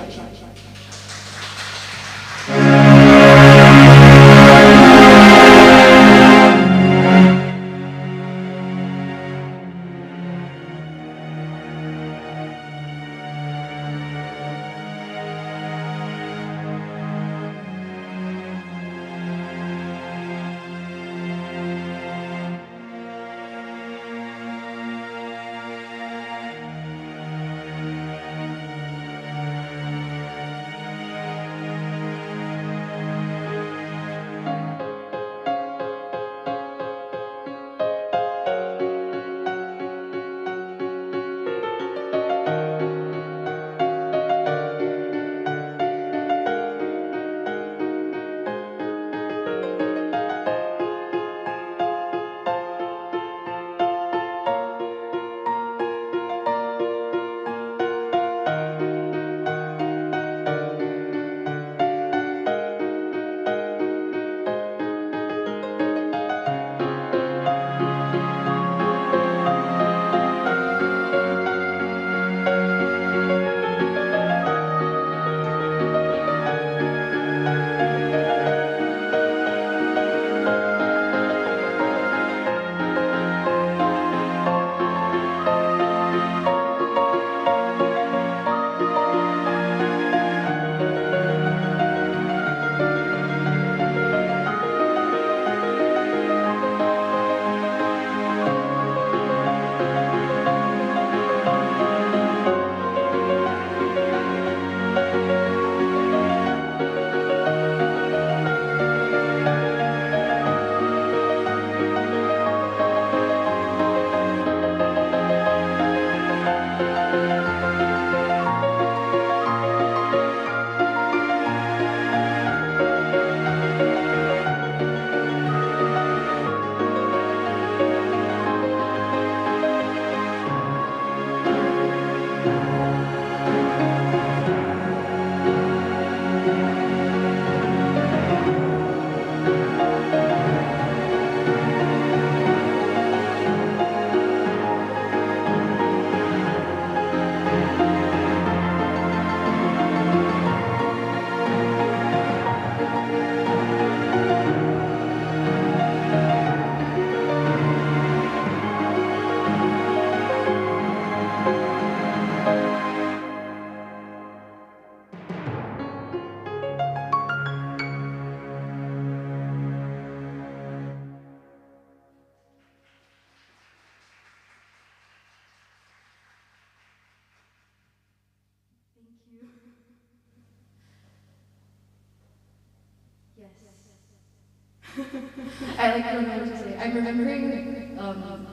I like remember to say. I'm remembering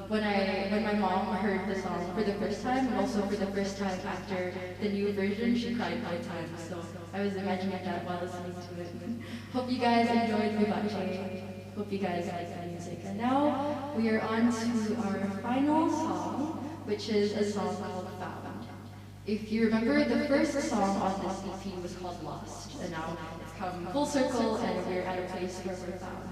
when my mom heard the song for the first time, and also for the first time after the new version, she cried 5 times. So I was imagining that while listening to it. Hope you guys enjoyed Vivace. Hope you guys like the music. And now we are on to our final song, which is a song called Found. If you remember, the first song on this EP was called Lost, and now it's come full circle, and we're at a place where we're found.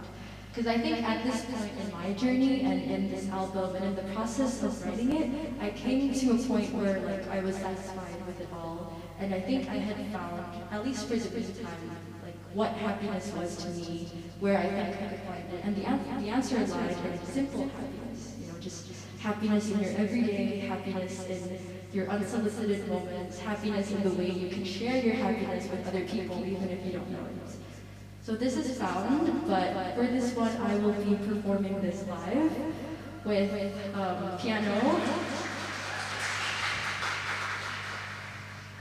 Because I think at this point in my journey and in this album and in the process of writing it, I came to a point where like I was satisfied with it all, and I think I had found, at least for the meantime, like what happiness was to me, where I think I could find it, and the answer lied in simple happiness. You know, just happiness in your everyday, happiness in your unsolicited moments, happiness in the way you can share your happiness with other people, even if you don't know it. So this is Found, but for this one I will be performing this live with piano.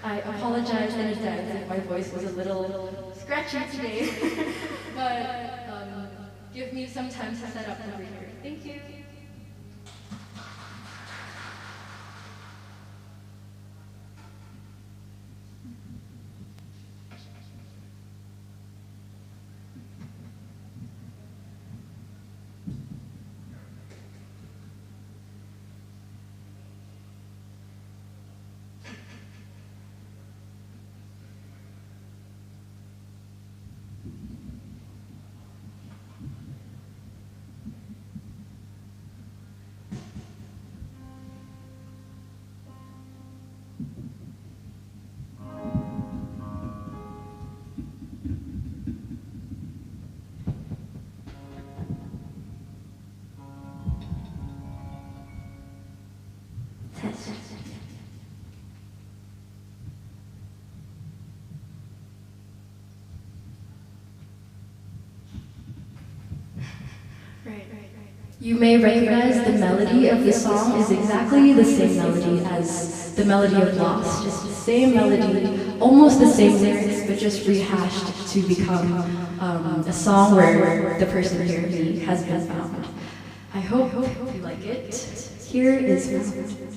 I apologize in advance if my voice was a little scratchy today, but give me some time to set up over here. Thank you. You may recognize the melody of the song is exactly the same melody as the melody of Lost. It's the same melody, almost the same lyrics, but just rehashed to become a song where the person here, me, has been found. I hope you like it. Here is Found.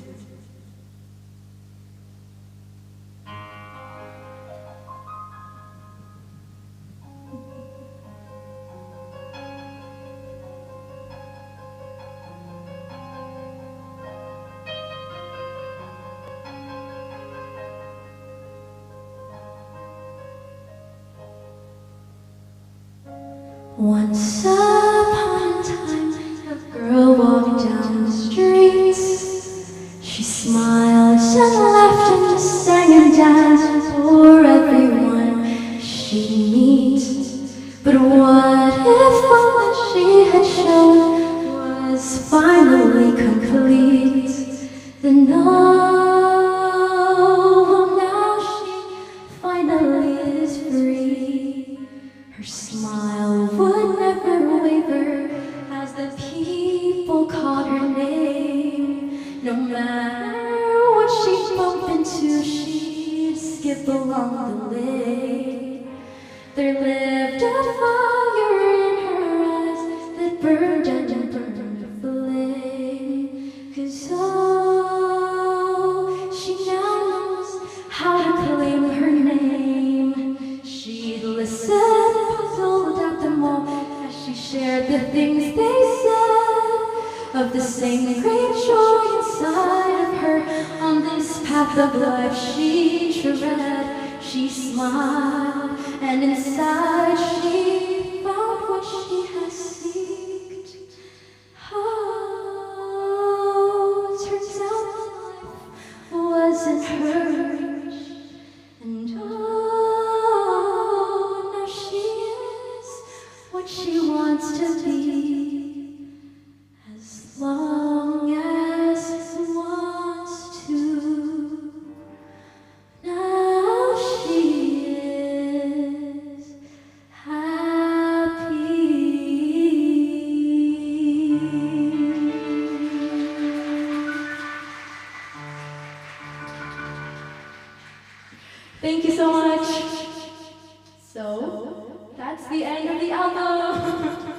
Once upon a time, a girl walked down the street. She smiled and laughed and just sang and danced for everyone she'd meet. But what if all that she had shown was finally complete? Then oh, now she finally is free. Her smile would never waver as the people called her name. No matter what she bumped into, she'd skip along the lane. There lived a fire in her eyes that burned and burned a flame. 'Cause oh, she now knows how to claim her name. She'd listen, puzzled at them all, as she shared the things they said of the same great joy inside of her. On this path of life she tread, she smiled, and inside she found what she has seeked. Oh, turns out life wasn't her reach, and oh, now she is what she wants to be, as long as it wants to. Now she is
that's the end of the album.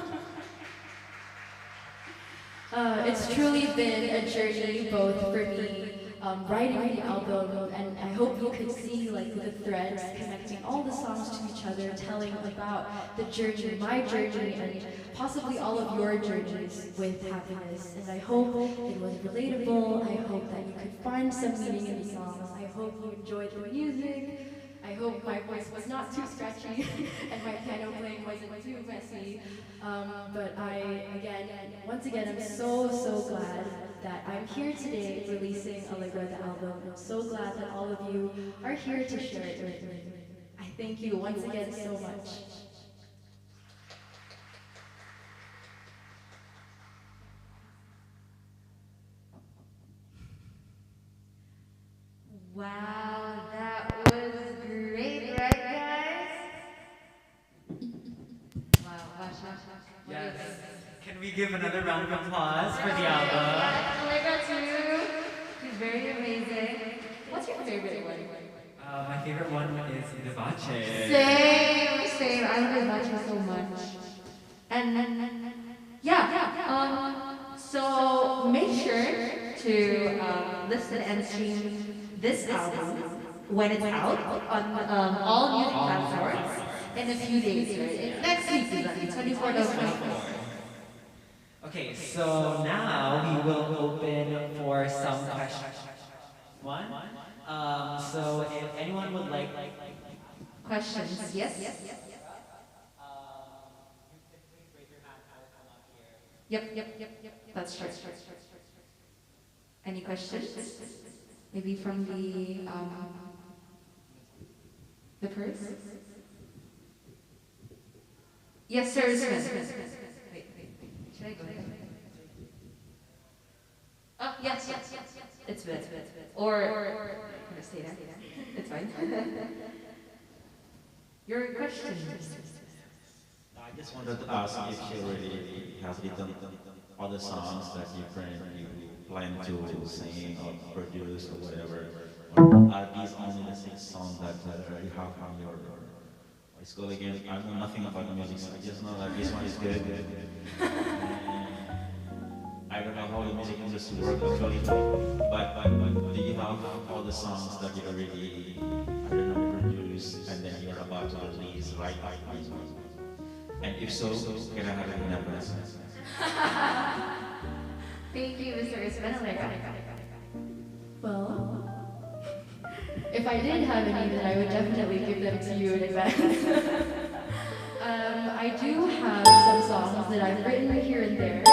It's truly been a journey both for me writing the album, and I hope you could see like the threads connecting all the songs to each other, telling about the journey, my journey, and possibly all of your journeys with happiness. And I hope it was relatable. I hope that you could find some meaning in the songs. I hope you enjoyed the music. I hope my voice was not too scratchy and my piano playing wasn't too messy. But once again, I'm so glad that I'm here today releasing Allegra, the album. I'm so glad that all of you are here to share it with me. I thank you once again so much.
Wow, that was great, right, guys? Wow.
Yes. Can we give another round of applause for the album?
Allegra too. She's very amazing. What's your favorite one?
My favorite one is Vivace.
Same. I love Vivace so much. And so make sure to listen and stream this album when it's out on all music platforms in a few days, right? Next week is on 24th of November.
Okay, so now we will open for some questions. So if anyone would like
questions, yes? Yep. That's right. Any questions? Maybe from the purse? Yes, sir. Wait. Should I go ahead? Oh, yes. It's good. Or stay there. It's fine. Your question.
I just wanted to ask if she already has written other songs that you plan to sing or produce or whatever, or are these only the 6 songs that you have on your what's called again? I know nothing about the music, so I just know that this one is good. I don't know how the music industry works actually, but do you have all the songs that you already, I don't know, produced and then you're about to release right now? And if so, can I have any numbers?
Thank you, Mr. Ismail.
Well, if I did have any, then I would definitely give them to you in advance. I do have some songs that I've written here and there,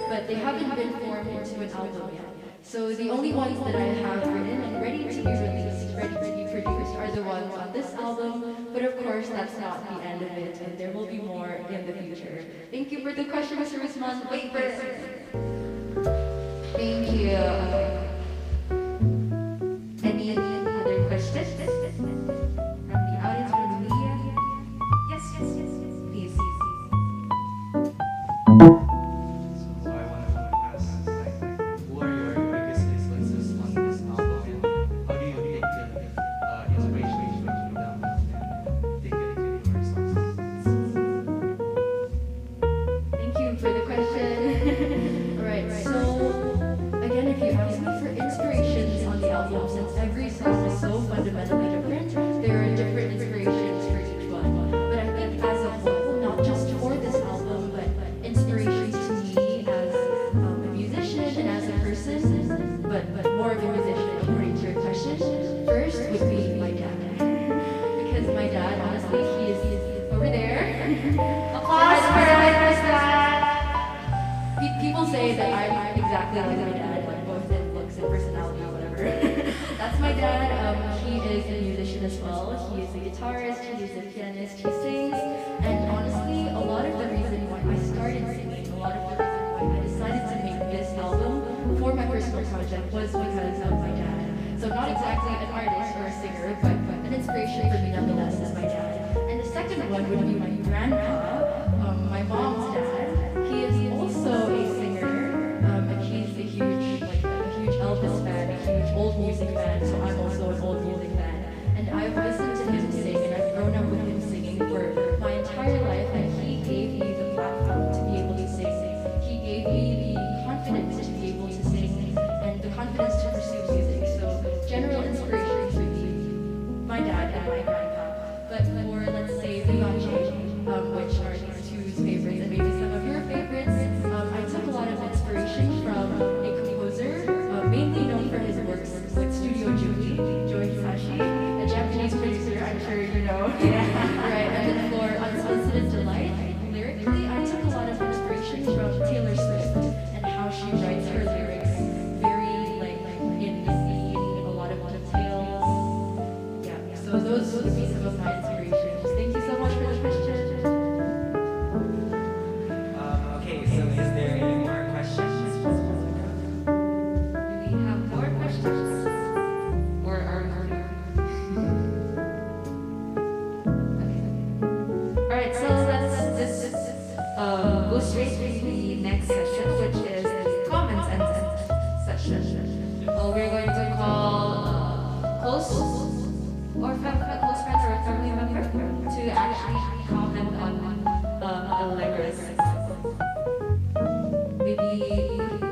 but they haven't been formed into an album yet. So the only ones that I have written and ready to be released, ready to be produced, are the ones on this album. But of course, that's not the end of it, and there will be more in the future. Thank you for the question, Mr. Usman. Wait for it.
Thank you. Any other questions? From the audience, from the media? Yes. Please.
So I want to ask, who are your biggest influences on this album, and how do you take the inspiration from them and take it to your songs?
Thank you for the question. Alright, so again, if you ask me for inspirations on the album, since every song is so fundamentally different, there are different inspirations for each one. But I think as a whole, not just for this album, but inspirations to me as a musician and as a person, but more of a musician according to your question. First would be my dad. Because my dad, honestly, he is over there.
Applause for my dad.
People say that I'm exactly like my dad, like both in looks and personality, whatever. That's my dad. He is a musician as well. He is a guitarist, he is a pianist, he sings. And honestly, a lot of the reason why I started singing, a lot of the reason why I decided to make this album for my personal project was because of my dad. So not exactly an artist or a singer, but an inspiration for me nonetheless is my dad. And the second one would be my grandpa, my mom's dad. He is also a singer, and he's a huge Elvis fan, a huge old music fan, so I'm also an old music fan. And I've listened to him sing, and I've grown up with him singing for my entire life, and he gave me the platform to be able to sing. He gave me the confidence to be able to sing and the confidence to pursue music. So general inspirations would be my dad and my grandpa. But for, let's say, Vivace, which are these two's favorites and maybe some of your favorites, I took a lot of inspiration from a composer, mainly known for his works with Studio Ghibli, Joe Hisaishi, a Japanese producer, I'm sure you know. Right, and then for Unsolicited Delight, lyrically, I took a lot of inspiration from Taylor Swift and how she writes her lyrics very, like, in the scene, a lot of details. Yeah, so those would be some of my inspirations. Thank you so much for the question.
Okay, so is there any more questions?
Do we have more questions? Or are we Alright, so let's just go straight to the next session, which is the comments and session. We're going to call close or close friends or a family member to actually comment on Allegra's. Maybe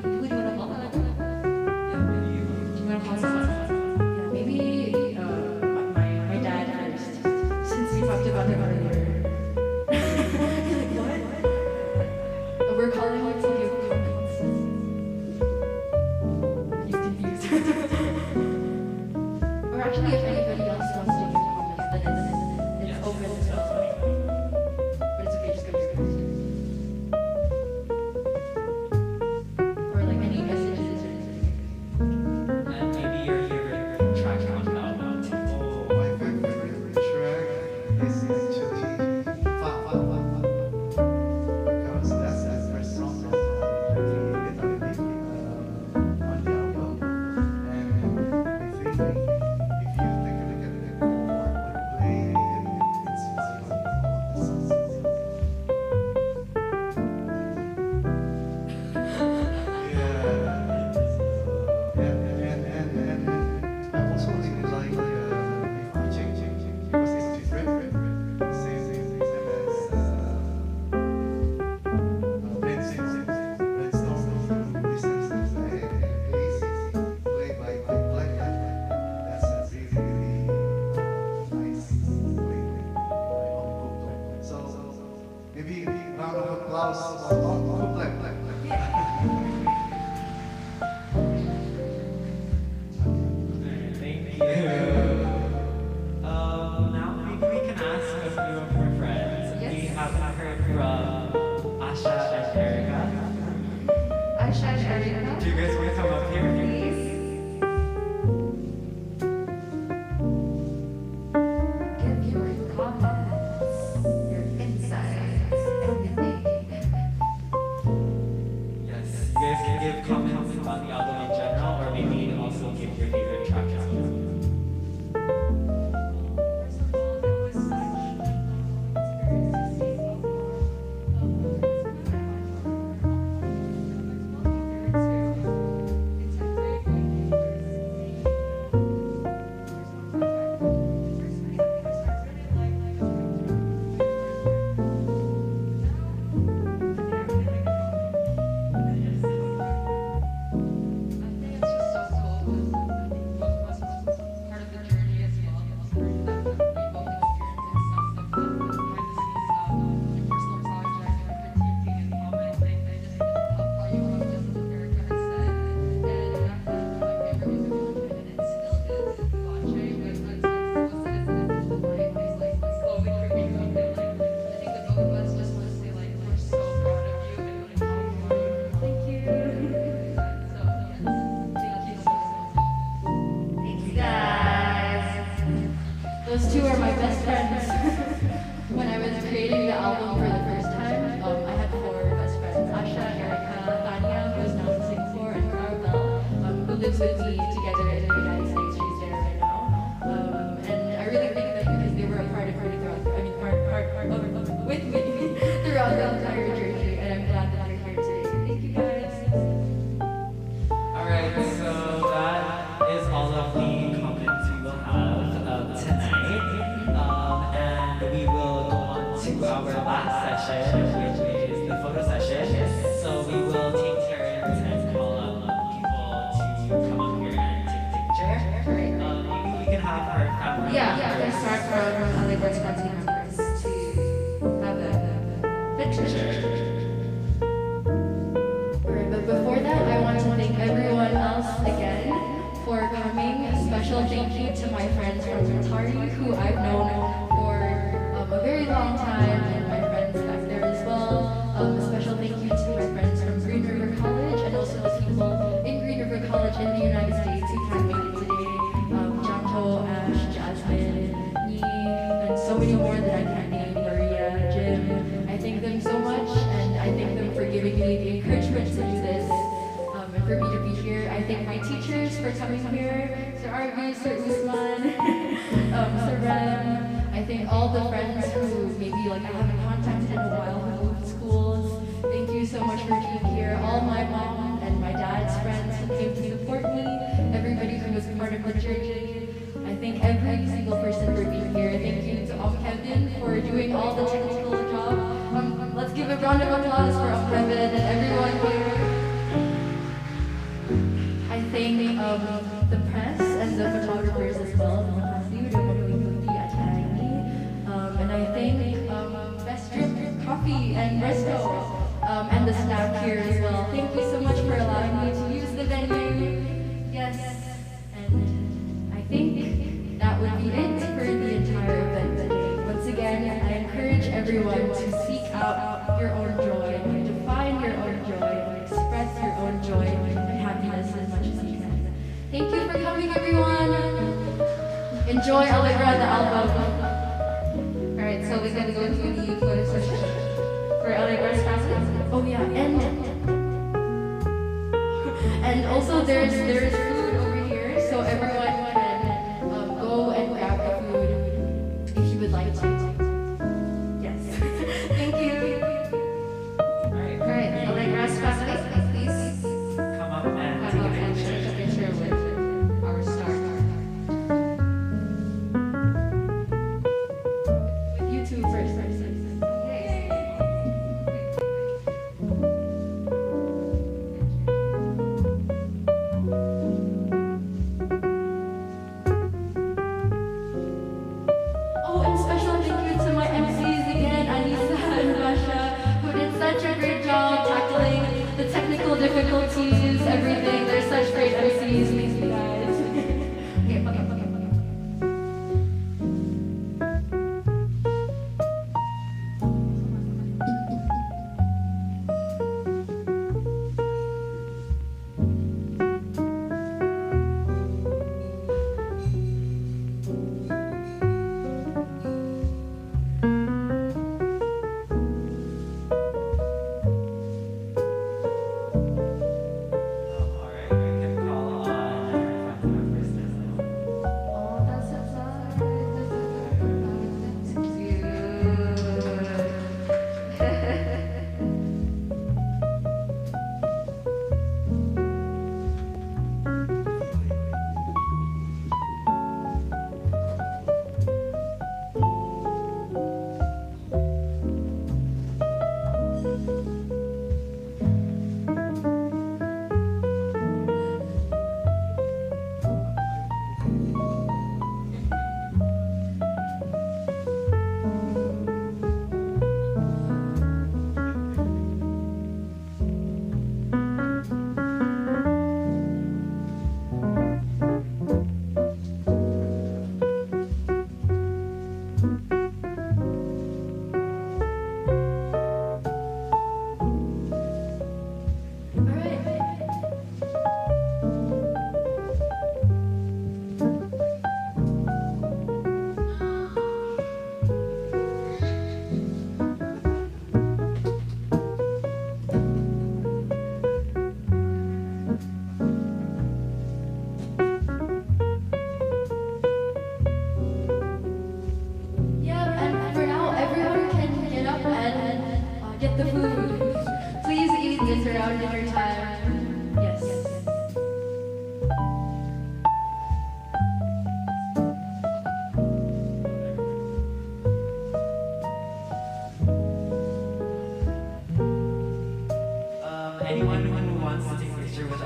who do you want to call? Do you want to call someone? Yeah, maybe my dad first, since we talked about him earlier. Like, what? We're calling you to give comments. He's confused. Or actually, if anybody else wants to give comments, then it's open as well. But it's okay, just go first. Or like any messages or anything.
And maybe your favorite track on the album too.
Oh, my favorite track is actually Fa Fa Fa Fa, because that's the first song that I created on the album. And I think if you take a look at the chord, the play, it inspires all the songs. And I also really like Vivace because it's different. Same as Brainstorm. Listens to the bass played by Coldplay. That's a really nice play on Coldplay. So maybe round of applause for Coldplay.
Thank you. Now maybe we can ask a few of your friends. We haven't heard from Asha and Erica.
Aisha and Erica,
Do you guys want to come up here?
please give your comments, your insights, everything.
Yes, you guys can give comments about the album in general, or maybe also give your favorite track as well.
First of all, it was such experience to see all
our last session, which is the photo session. So we will take turns and call up people to come up here and take a picture. Maybe we can have her family.
Yeah, we can start from ALLEGRA's family members to have a picture.
Alright, but before that, I want to thank everyone else again for coming. A special thank you to my friends from Atari, who I've known for a very long time, and my friends back there as well. A special thank you to my friends from Green River College, and also the people in Green River College in the United States who can't make it today. Janto, Ash, Jasmine, Yi, and so many more that I can't name, Maria, Jim. I thank them so much, and I thank them for giving me the encouragement to do this, and for me to be here. I thank my teachers for coming here, Sir Arvi, Sir Usman, Sir Rem. I thank all the friends who maybe like I haven't contacted in a while who moved schools. Thank you so much for being here. All my mom and my dad's friends who came to support me, everybody who was part of the journey. I thank every single person for being here. Thank you to Kevin for doing all the technical job. Let's give a round of applause for Kevin and everyone here. I thank the press and the photographers as well. And I thank Best Drip Coffee and Resto and the staff here as well. Thank you so much for allowing me to use the venue. Yes, and I think that would be it for the entire event today. Once again, I encourage everyone to seek out your own joy, to find your own joy, and express your own joy and happiness as much as you can. Thank you for coming, everyone. Enjoy Allegra, the album.
Alright, so we're gonna go to the photo session for ALLEGRA's family.
Oh yeah, and also there's food over here, so everyone can go and grab the food if you would like to. Yes. Thank you.
Alright, ALLEGRA's family, please
come up and take a picture
with our star.
You two first. Oh, and special thank you to my MCs again, Anissa and Basha, who did such a great job tackling the technical difficulties, everything. They're such great MCs. Thank you guys. Okay.
anyone who wants to take a picture with